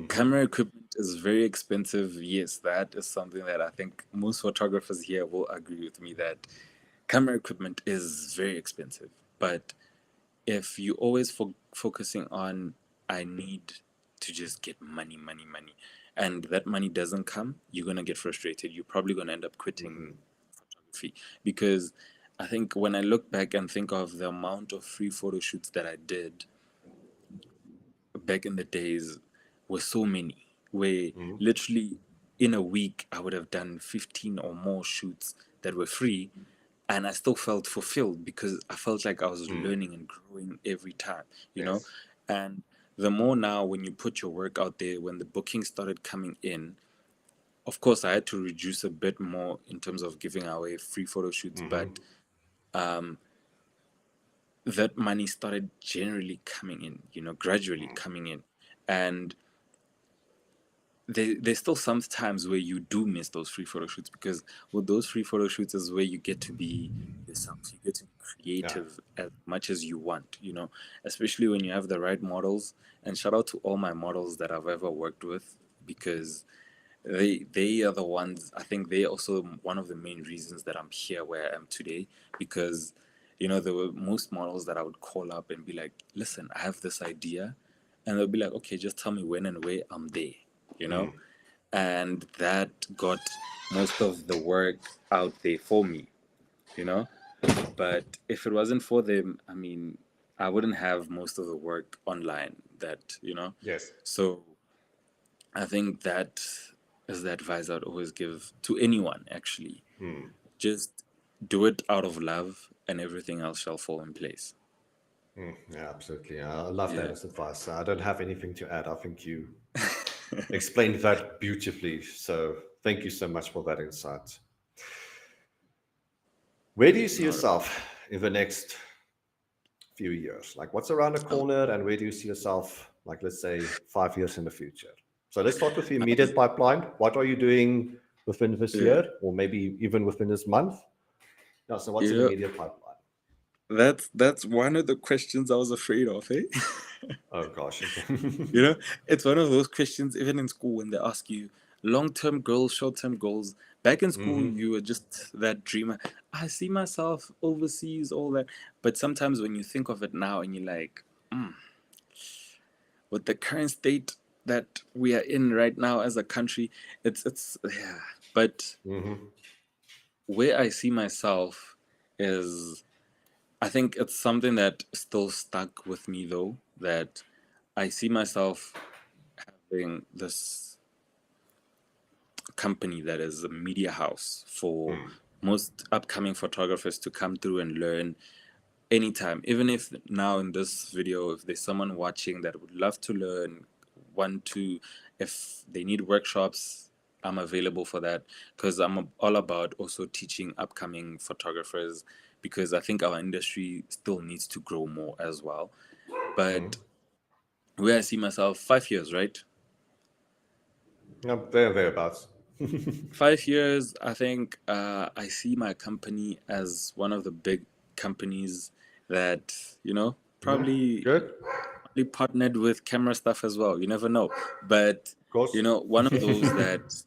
Camera equipment is very expensive. Yes, that is something that I think most photographers here will agree with me, that camera equipment is very expensive. But if you always focusing on, I need to just get money, and that money doesn't come, you're going to get frustrated. You're probably going to end up quitting photography, because I think when I look back and think of the amount of free photo shoots that I did back in the days were so many, where literally in a week I would have done 15 or more shoots that were free, and I still felt fulfilled because I felt like I was learning and growing every time, and the more now when you put your work out there, when the bookings started coming in, of course I had to reduce a bit more in terms of giving away free photo shoots, but that money started generally coming in, gradually coming in. And there's still some times where you do miss those free photo shoots, because with those free photo shoots is where you get to be yourself. You get to be creative as much as you want, especially when you have the right models. And shout out to all my models that I've ever worked with, because they are the ones, I think they also one of the main reasons that I'm here where I am today, because there were most models that I would call up and be like, listen, I have this idea, and they'll be like, okay, just tell me when and where. I'm there, and that got most of the work out there for me, but if it wasn't for them, I mean, I wouldn't have most of the work online that, Yes. so I think that is the advice I'd always give to anyone, actually. Just do it out of love, and everything else shall fall in place. Yeah, absolutely. I love that Yeah. as advice. I don't have anything to add. I think you explained that beautifully. So thank you so much for that insight. Where do you see Not yourself in the next few years? Like, what's around the corner, and where do you see yourself, like, let's say 5 years in the future? So let's start with the immediate pipeline. What are you doing within this yeah. year, or maybe even within this month? Yeah, so what's in the Yeah. immediate pipeline? That's one of the questions I was afraid of, eh? Oh, gosh. It's one of those questions, even in school, when they ask you long-term goals, short-term goals. Back in school, you were just that dreamer. I see myself overseas, all that. But sometimes when you think of it now and you're like, with the current state that we are in right now as a country, it's yeah. But where I see myself is, I think it's something that still stuck with me though, that I see myself having this company that is a media house for most upcoming photographers to come through and learn anytime. Even if now in this video, if there's someone watching that would love to learn, if they need workshops, I'm available for that, because I'm all about also teaching upcoming photographers, because I think our industry still needs to grow more as well. But where I see myself 5 years, right? Yeah, thereabouts. 5 years, I think I see my company as one of the big companies that, probably Good. probably partnered with CameraStuff as well. You never know. But, Of course. one of those that,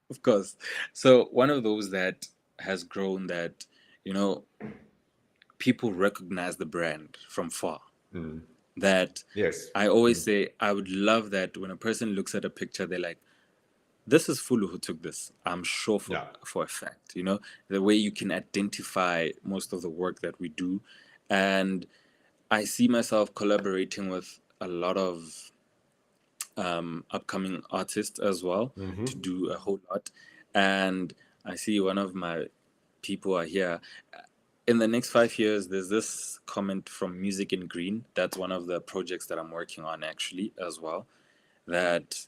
of course. So one of those that has grown that, you know, people recognize the brand from far. That Yes. I always say, I would love that when a person looks at a picture, they're like, this is Fulu who took this. I'm sure for a fact, the way you can identify most of the work that we do. And I see myself collaborating with a lot of upcoming artists as well to do a whole lot. And I see one of my people are here. In the next 5 years, there's this comment from Music in Green. That's one of the projects that I'm working on actually as well. That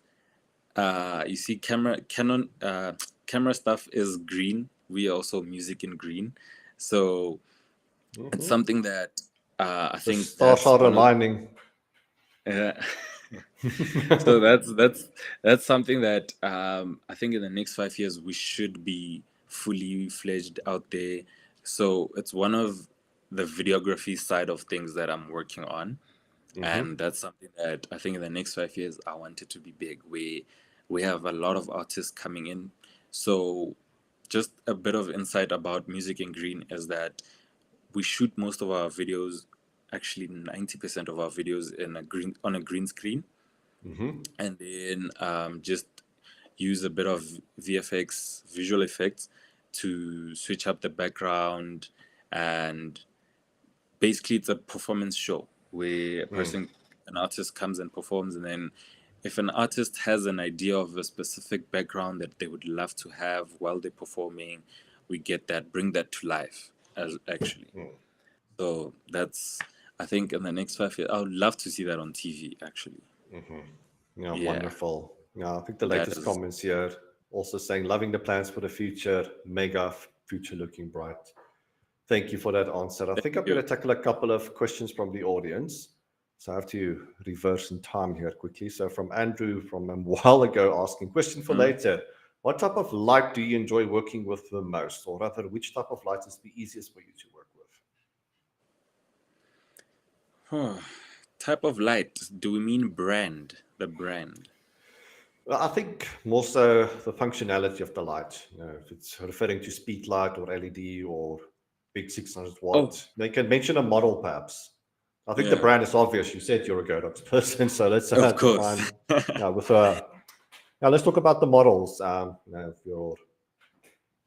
you see, CameraStuff is green. We also Music in Green. So it's something that I think Stars that's are one of. aligning. So that's something that I think in the next 5 years we should be fully fledged out there. So it's one of the videography side of things that I'm working on. And that's something that I think in the next 5 years I want it to be big. We have a lot of artists coming in. So just a bit of insight about Music in Green is that we shoot most of our videos, actually 90% of our videos on a green screen, and then just use a bit of VFX, visual effects, to switch up the background. And basically it's a performance show where an artist comes and performs, and then if an artist has an idea of a specific background that they would love to have while they're performing, we bring that to life as actually. So that's, I think in the next 5 years, I would love to see that on TV actually. Yeah, Yeah, wonderful. Yeah, I think the that latest is comments here also saying, loving the plans for the future, mega future looking bright. Thank you for that answer. I think I'm going you. to tackle a couple of questions from the audience. So I have to reverse in time here quickly. So from Andrew from a while ago asking, question for later. What type of light do you enjoy working with the most? Or rather, which type of light is the easiest for you to work with? Type of light. Do we mean brand? The brand. Well, I think more so the functionality of the light. If it's referring to speed light or LED or big 600 watt, they can mention a model perhaps. I think the Yeah, brand is obvious. You said you're a Godox person, so let's of course. define. Now let's talk about the models. If you're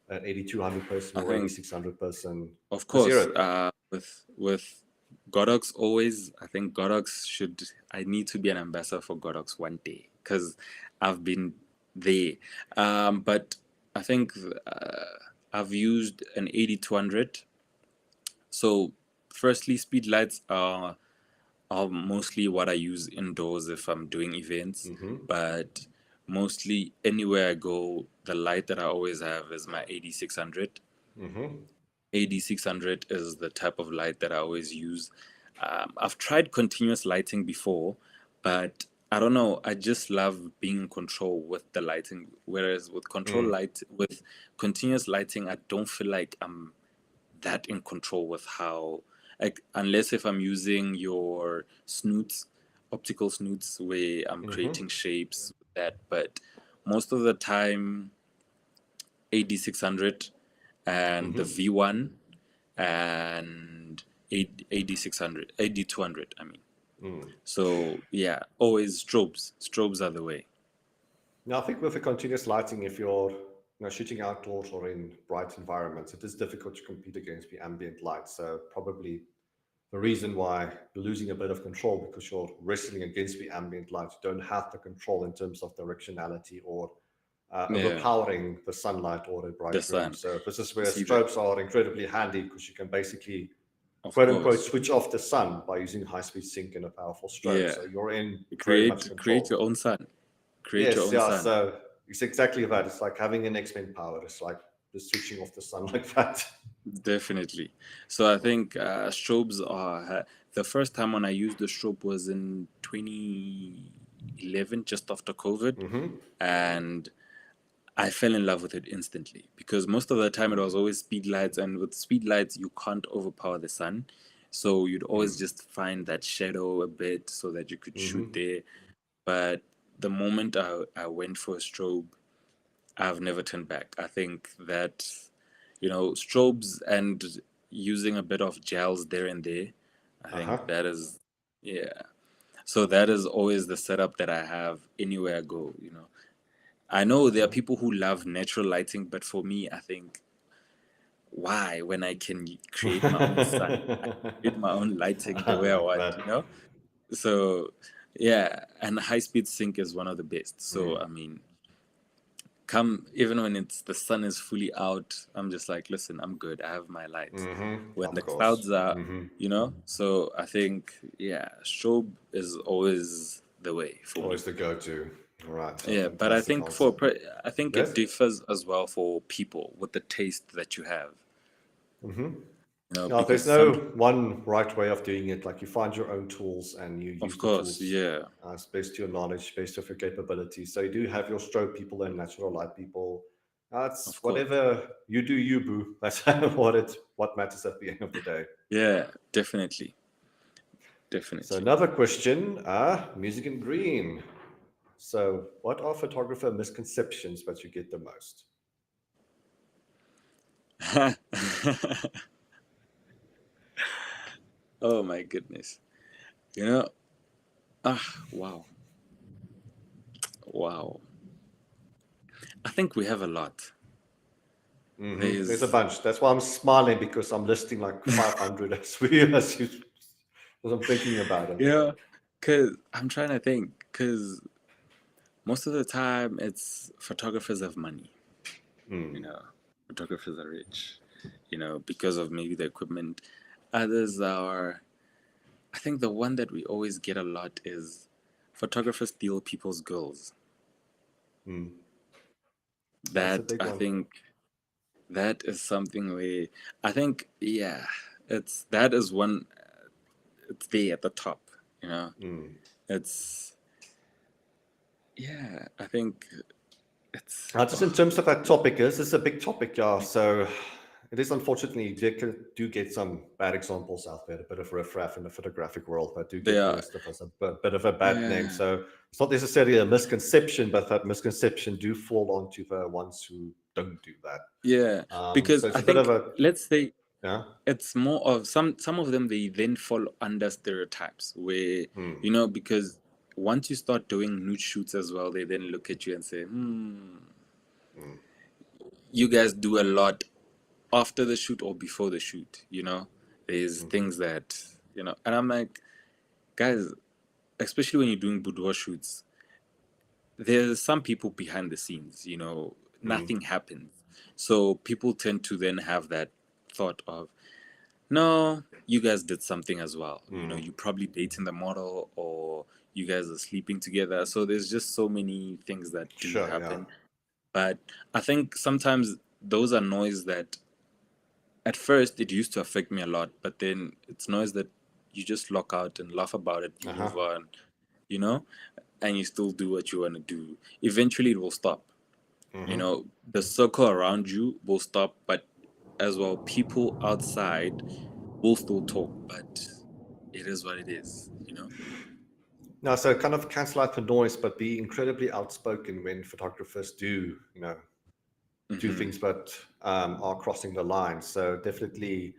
an 8200 person I or think, 8600 person, of let's hear course, it. with Godox always, I think Godox should. I need to be an ambassador for Godox one day because I've been there. But I think I've used an 8200. So, firstly, speed lights are mostly what I use indoors if I'm doing events, but mostly anywhere I go, the light that I always have is my 8600. 8600 is the type of light that I always use. I've tried continuous lighting before, but I don't know. I just love being in control with the lighting. Whereas with with continuous lighting, I don't feel like I'm that in control with how, like, unless if I'm using your snoots, optical snoots, where I'm creating shapes with that. But most of the time, 8600 and the V1 and 8600, 8200, I mean. So yeah, always strobes. Strobes are the way. Now, I think with the continuous lighting, if you're shooting outdoors or in bright environments, it is difficult to compete against the ambient light. So probably the reason why you're losing a bit of control because you're wrestling against the ambient light. You don't have the control in terms of directionality or Yeah, overpowering the sunlight or a the bright room. sun. So this is where See that? strobes are incredibly handy because you can basically Of quote unquote course. switch off the sun by using high speed sync and a powerful strobe. Yeah. So you're in very much Create control. your own sun. Create your Yes, own yeah. sun. So it's exactly that. It's like having an X-Men power. It's like just switching off the sun like that. Definitely. So I think strobes are the first time when I used the strobe was in 2011, just after COVID, and I fell in love with it instantly because most of the time it was always speed lights, and with speed lights you can't overpower the sun. So you'd always just find that shadow a bit so that you could shoot there. But the moment I went for a strobe, I've never turned back. I think that, strobes and using a bit of gels there and there, I Uh-huh. think that is, yeah. So that is always the setup that I have anywhere I go. I know there are people who love natural lighting, but for me, I think, why, when I can create my own sun, I can create my own lighting the I way I like want? that. So, yeah, and high speed sync is one of the best. So, I mean, come even when the sun is fully out, I'm just like, listen, I'm good. I have my light. When Of the course. clouds are, so I think, yeah, strobe is always the way for me. Always the go-to. All right. So Yeah, but I fantastic think answer. I think it Yes? differs as well for people with the taste that you have. No, there's Because some, no one right way of doing it. Like you find your own tools and you of use the course, tools yeah, as best to your knowledge, based off your capabilities. So you do have your stroke people and natural light people. That's of course, whatever you do, you boo. That's what matters at the end of the day. yeah, definitely, So definitely. another question, music in green. So what are photographer misconceptions that you get the most? Oh my goodness, you know, wow, wow. I think we have a lot. There's a There's, bunch. That's why I'm smiling because I'm listing like 500 as I'm thinking about it. cause I'm trying to think, cause most of the time it's photographers have money, you know, photographers are rich, because of maybe the equipment. Others are, I think the one that we always get a lot is photographers steal people's girls. That's a That big I one. think that is something where I think, yeah, that is one, it's there at the top, you know. It's, yeah, I think it's, Just in terms of that topic, this is a big topic, yeah. So it is unfortunately you do get some bad examples out there, a bit of riffraff in the photographic world that do they give the are, rest of us a bit of a bad name. yeah, So it's not necessarily a misconception, but that misconception do fall onto the ones who don't do that. yeah, because So it's I a bit of think, a let's say, yeah. it's more of some of them, they then fall under stereotypes where, because once you start doing nude shoots as well, they then look at you and say, you guys do a lot after the shoot or before the shoot. There's things that, and I'm like, guys, especially when you're doing boudoir shoots, there's some people behind the scenes. Nothing happens, so people tend to then have that thought of, no, you guys did something as well. You probably dating the model, or you guys are sleeping together. So there's just so many things that do Sure, yeah. happen. But I think sometimes those are noise that at first it used to affect me a lot, but then it's noise that you just lock out and laugh about it, you move on, you know, and you still do what you want to do. Eventually it will stop. The circle around you will stop, but as well, people outside will still talk, but it is what it is. No, so kind of cancel out the noise, but be incredibly outspoken when photographers do, do things but are crossing the line. So definitely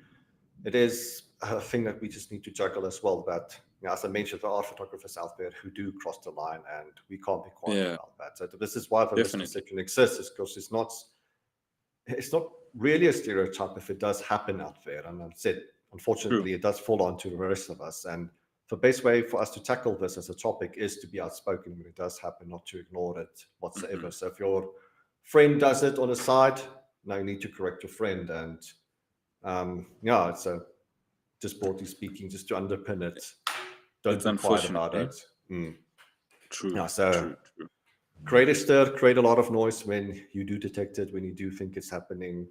it is a thing that we just need to juggle as well. But as I mentioned, there are photographers out there who do cross the line, and we can't be quiet Yeah, about that. So this is why the definitely. misconception exists, is because it's not really a stereotype if it does happen out there. And I said, True. unfortunately, it does fall onto the rest of us. And the best way for us to tackle this as a topic is to be outspoken when it does happen, not to ignore it whatsoever. So if your friend does it on the side, now you need to correct your friend. And yeah, it's just broadly speaking, just to underpin it, don't It's be quiet unfortunate, about eh? it. True, Yeah, so true, true. create a stir, create a lot of noise when you do detect it, when you do think it's happening.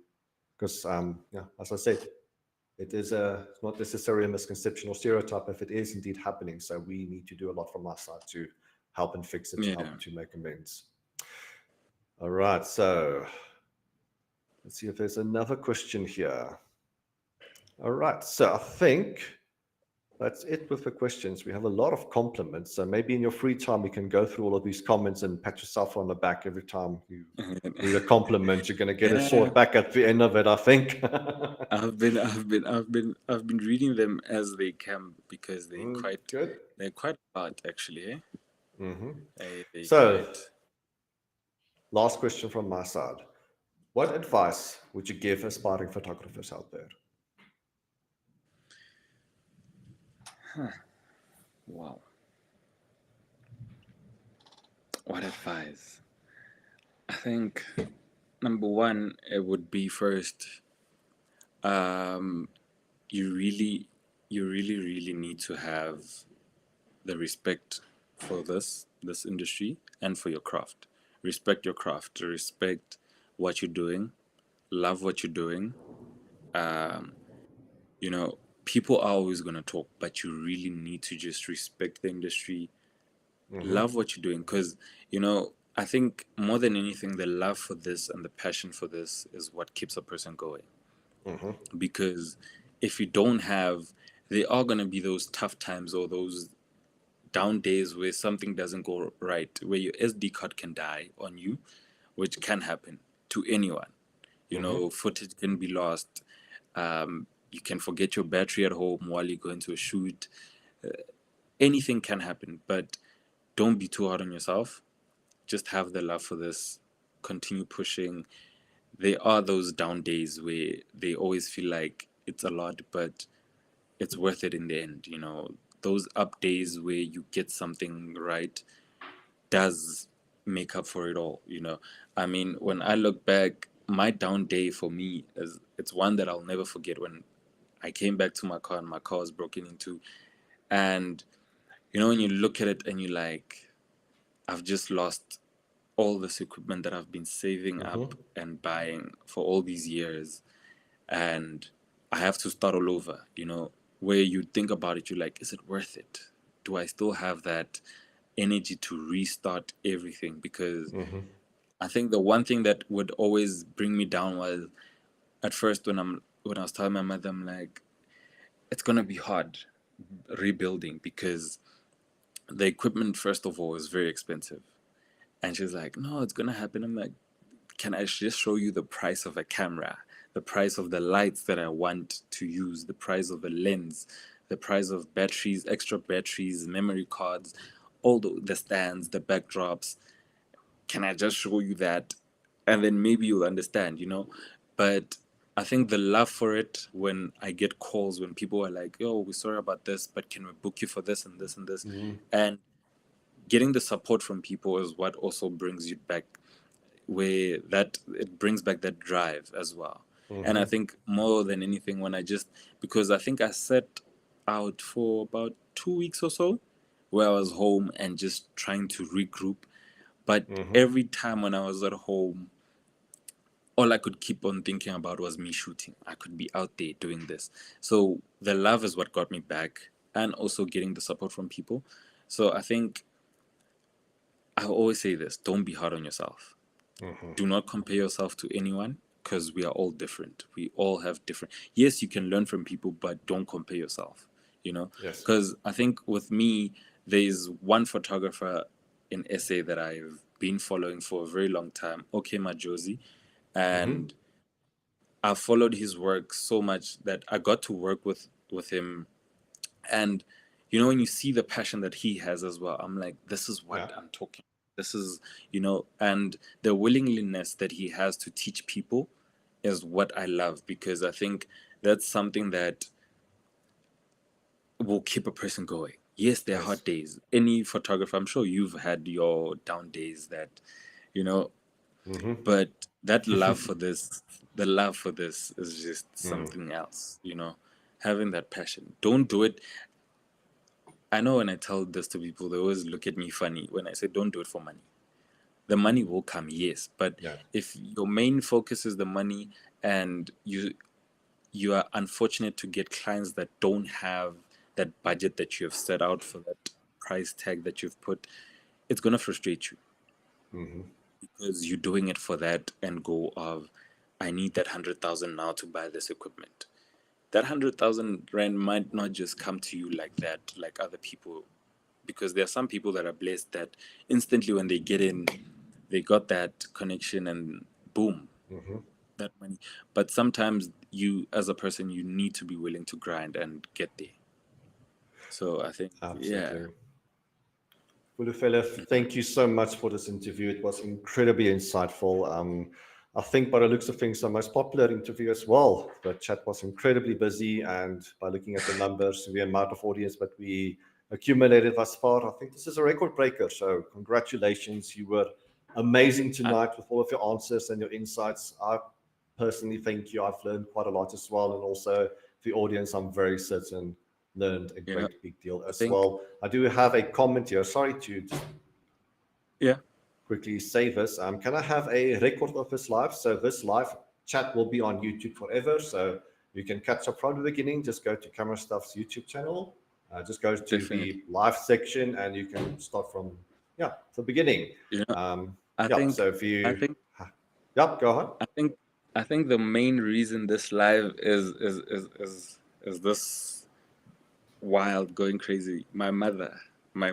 Because, yeah, as I said, it's not necessarily a misconception or stereotype if it is indeed happening. So we need to do a lot from our side to help and fix it, to Yeah. help to make amends. All right, so let's see if there's another question here. All right, so I think that's it with the questions. We have a lot of compliments. So maybe in your free time, we can go through all of these comments and pat yourself on the back every time you read a compliment. You're going to get a Yeah, sword back at the end of it, I think. I've been reading them as they come because Good. they're quite hard actually. Eh? Hmm. They So, quite. last question from my side. What advice would you give aspiring photographers out there? Wow. What advice? I think number one, it would be first, um, you really, really need to have the respect for this industry and for your craft. Respect your craft. Respect what you're doing. Love what you're doing. Um, you know, people are always gonna talk, but you really need to just respect the industry. Hmm. Love what you're doing, because I think more than anything, the love for this and the passion for this is what keeps a person going. Hmm. Because if you don't have, there are gonna be those tough times or those down days where something doesn't go right, where your SD card can die on you, which can happen to anyone. Hmm. Footage can be lost. You can forget your battery at home while you're going to a shoot. Anything can happen, but don't be too hard on yourself. Just have the love for this. Continue pushing. There are those down days where they always feel like it's a lot, but it's worth it in the end. Those up days where you get something right does make up for it all. I mean, when I look back, my down day for me is it's one that I'll never forget. When I came back to my car and my car was broken into, and when you look at it and you're like, I've just lost all this equipment that I've been saving up Hmm. and buying for all these years, and I have to start all over. Where you think about it, you're like, is it worth it? Do I still have that energy to restart everything? Because Hmm. I think the one thing that would always bring me down was at first when I was telling my mother, I'm like, it's gonna be hard rebuilding because the equipment first of all is very expensive. And she's like, no, it's gonna happen. I'm like, can I just show you the price of a camera, the price of the lights that I want to use, the price of a lens, the price of batteries, extra batteries, memory cards, all the stands, the backdrops. Can I just show you that? And then maybe you'll understand. But I think the love for it, when I get calls, when people are like, oh, we're sorry about this, but can we book you for this and this and this? Hmm. And getting the support from people is what also brings you back, where that it brings back that drive as well. And I Hmm. think more than anything, because I think I set out for about 2 weeks or so, where I was home and just trying to regroup. But Hmm. every time when I was at home, all I could keep on thinking about was me shooting. I could be out there doing this. So the love is what got me back, and also getting the support from people. So I think I always say this: don't be hard on yourself. Hmm. Do not compare yourself to anyone, because we are all different. We all have different. Yes, you can learn from people, but don't compare yourself. Yes. Because I think with me, there's one photographer in SA that I've been following for a very long time, Okay Majosi, Hmm. and I've followed his work so much that I got to work with him. And when you see the passion that he has as well, I'm like, this is what Yeah. I'm talking. This is, and the willingness that he has to teach people is what I love, because I think that's something that will keep a person going. Yes, there are Yes. hard days. Any photographer, I'm sure you've had your down days that, you know, Hmm. but that love for this, the love for this is just Mm. something else, having that passion. Don't do it. I know when I tell this to people, they always look at me funny when I say, don't do it for money. The money will come, yes, but Yeah. if your main focus is the money, and you are unfortunate to get clients that don't have that budget that you have set out for, that price tag that you've put, it's going to frustrate you, Hmm. because you're doing it for that end goal of, I need that 100,000 now to buy this equipment. that 100,000 rand might not just come to you like that, like other people, because there are some people that are blessed that instantly when they get in, they got that connection and boom, that money. But sometimes you, as a person, you need to be willing to grind and get there. So I think, yeah, Absolutely. Fulufhelo, thank you so much for this interview. It was incredibly insightful. I think by the looks of things, the most popular interview as well. The chat was incredibly busy, and by looking at the numbers, the amount of audience that we accumulated thus far, I think this is a record breaker. So congratulations. You were amazing tonight with all of your answers and your insights. I personally thank you. I've learned quite a lot as well. And also the audience, I'm very certain, learned a you know, great big deal I as think, well. I do have a comment here. Sorry to just yeah, quickly say this. Can I have a record of this live? So this live chat will be on YouTube forever. So you can catch up from the beginning. Just go to CameraStuff's YouTube channel. Just go to definitely. the live section, and you can start from the beginning. You know, Um, I yeah. think, So if I you, think, go on. I think, I think the main reason this live is this wild, going crazy. My mother. I'm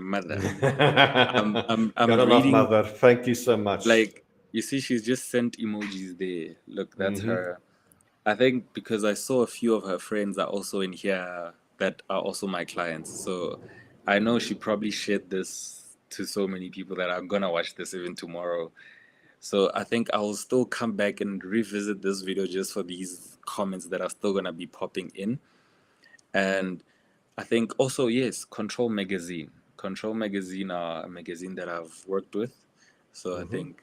Gotta love reading, mother. Thank you so much. like, you see, she's just sent emojis there. Look, that's Hmm. her. I think because I saw a few of her friends are also in here that are also my clients. So I know she probably shared this to so many people that are gonna watch this even tomorrow. So I think I will still come back and revisit this video just for these comments that are still gonna be popping in. And I think also, yes, Control Magazine. Control Magazine are a magazine that I've worked with. So I think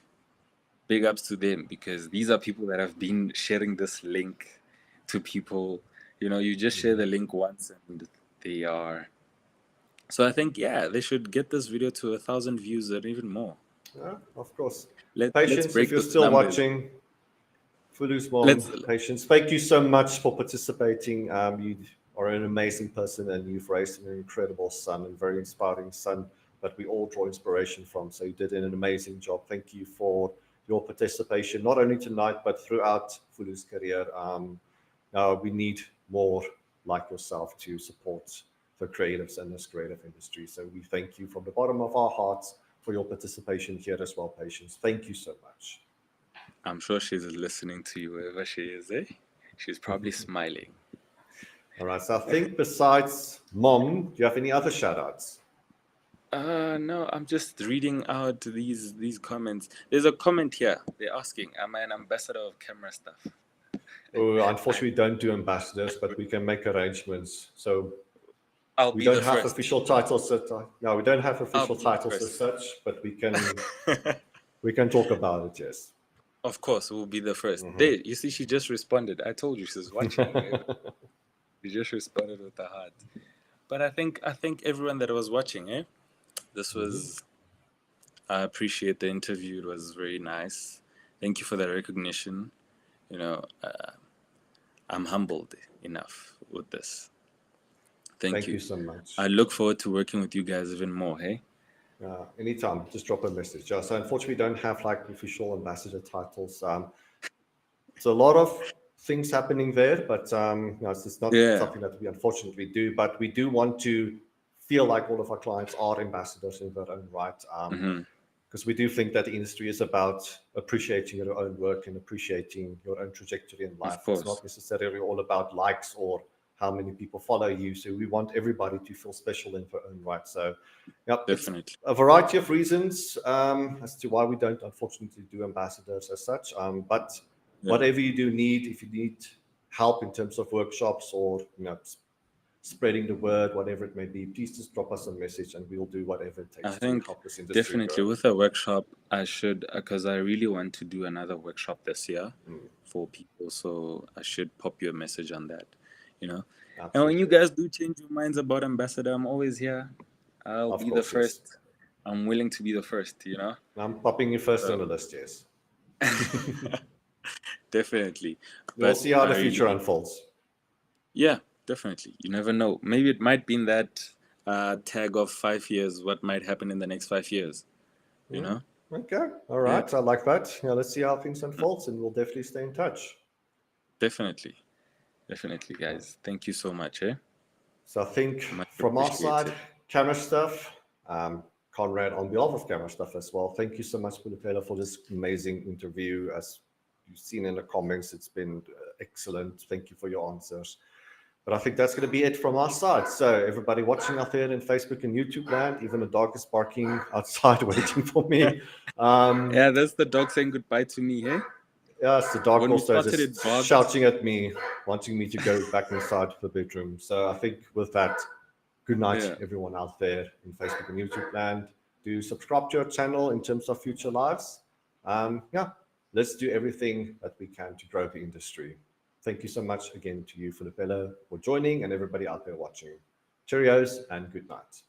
big ups to them because these are people that have been sharing this link to people. You know, you just share the link once and they are. So I think, yeah, they should get this video to 1,000 views or even more. Yeah, of course. Let's Patience, if break you're those still numbers. watching, Fulu's mom, Let's, Patience, thank you so much for participating. You are an amazing person, and you've raised an incredible son, and very inspiring son that we all draw inspiration from. So you did an amazing job. Thank you for your participation, not only tonight, but throughout Fulu's career. We need more like yourself to support the creatives in this creative industry. So we thank you from the bottom of our hearts for your participation here as well, Patience. Thank you so much. I'm sure she's listening to you wherever she is, eh? She's probably smiling. All right. So I think besides mom, do you have any other shout outs? No, I'm just reading out these comments. There's a comment here. They're asking, "Am I an ambassador of CameraStuff?" Oh, I, unfortunately, we don't do ambassadors, but we can make arrangements. So I'll we be don't the have first. official titles. No, we don't have I'll official be the titles as first. such, but we can talk about it. Yes. Of course, we'll be the first. There, you see, she just responded. I told you she's watching. She just responded with a heart. But I think everyone that was watching, eh? This was. I appreciate the interview. It was very nice. Thank you for the recognition. You know, I'm humbled enough with this. Thank Thank you you. so much. I look forward to working with you guys even more. Hey. Anytime, just drop a message. So unfortunately, we don't have like official ambassador titles. It's a lot of things happening there, but it's just not Yeah. something that we unfortunately do. But we do want to feel like all of our clients are ambassadors in their own right, Hmm. because we do think that the industry is about appreciating your own work and appreciating your own trajectory in Of life. It's course. not necessarily all about likes or how many people follow you. So we want everybody to feel special in their own right. So, yeah, it's Definitely. a variety of reasons as to why we don't unfortunately do ambassadors as such. But Yeah. whatever you do need, if you need help in terms of workshops or spreading the word, whatever it may be, please just drop us a message and we'll do whatever it I takes to think help this industry definitely grow. with a workshop, I should, because I really want to do another workshop this year for people. So I should pop you a message on that, you know. And when you Absolutely. guys do change your minds about ambassador, I'm always here. I'll Of be the course, yes. first. I'm willing to be the first, you know. I'm popping you first on So the list, yes. definitely. We'll But see how I the future really, unfolds. yeah, definitely. You never know. Maybe it might be in that tag of 5 years. What might happen in the next 5 years? You Mm, know? okay, all Yeah, right. I like that. Let's see how things unfolds and we'll definitely stay in touch. definitely. Definitely, guys. Thank you so much. Eh? So I think Much from our side, appreciated. CameraStuff, Conrad, on behalf of CameraStuff as well, thank you so much, Fulufhelo, for this amazing interview. As you've seen in the comments, it's been excellent. Thank you for your answers. But I think that's going to be it from our side. So everybody watching out there in Facebook and YouTube land, even the dog is barking outside waiting for me. Yeah, that's the dog saying goodbye to me. Hey, Yes, the dog when we also is started, just it barked. shouting at me, wanting me to go back inside the bedroom. So I think with that, good night, Yeah. everyone out there in Facebook and YouTube land. Do subscribe to our channel in terms of future lives. Yeah, let's do everything that we can to grow the industry. Thank you so much again to you, Fulufhelo, for joining and everybody out there watching. Cheerios and good night.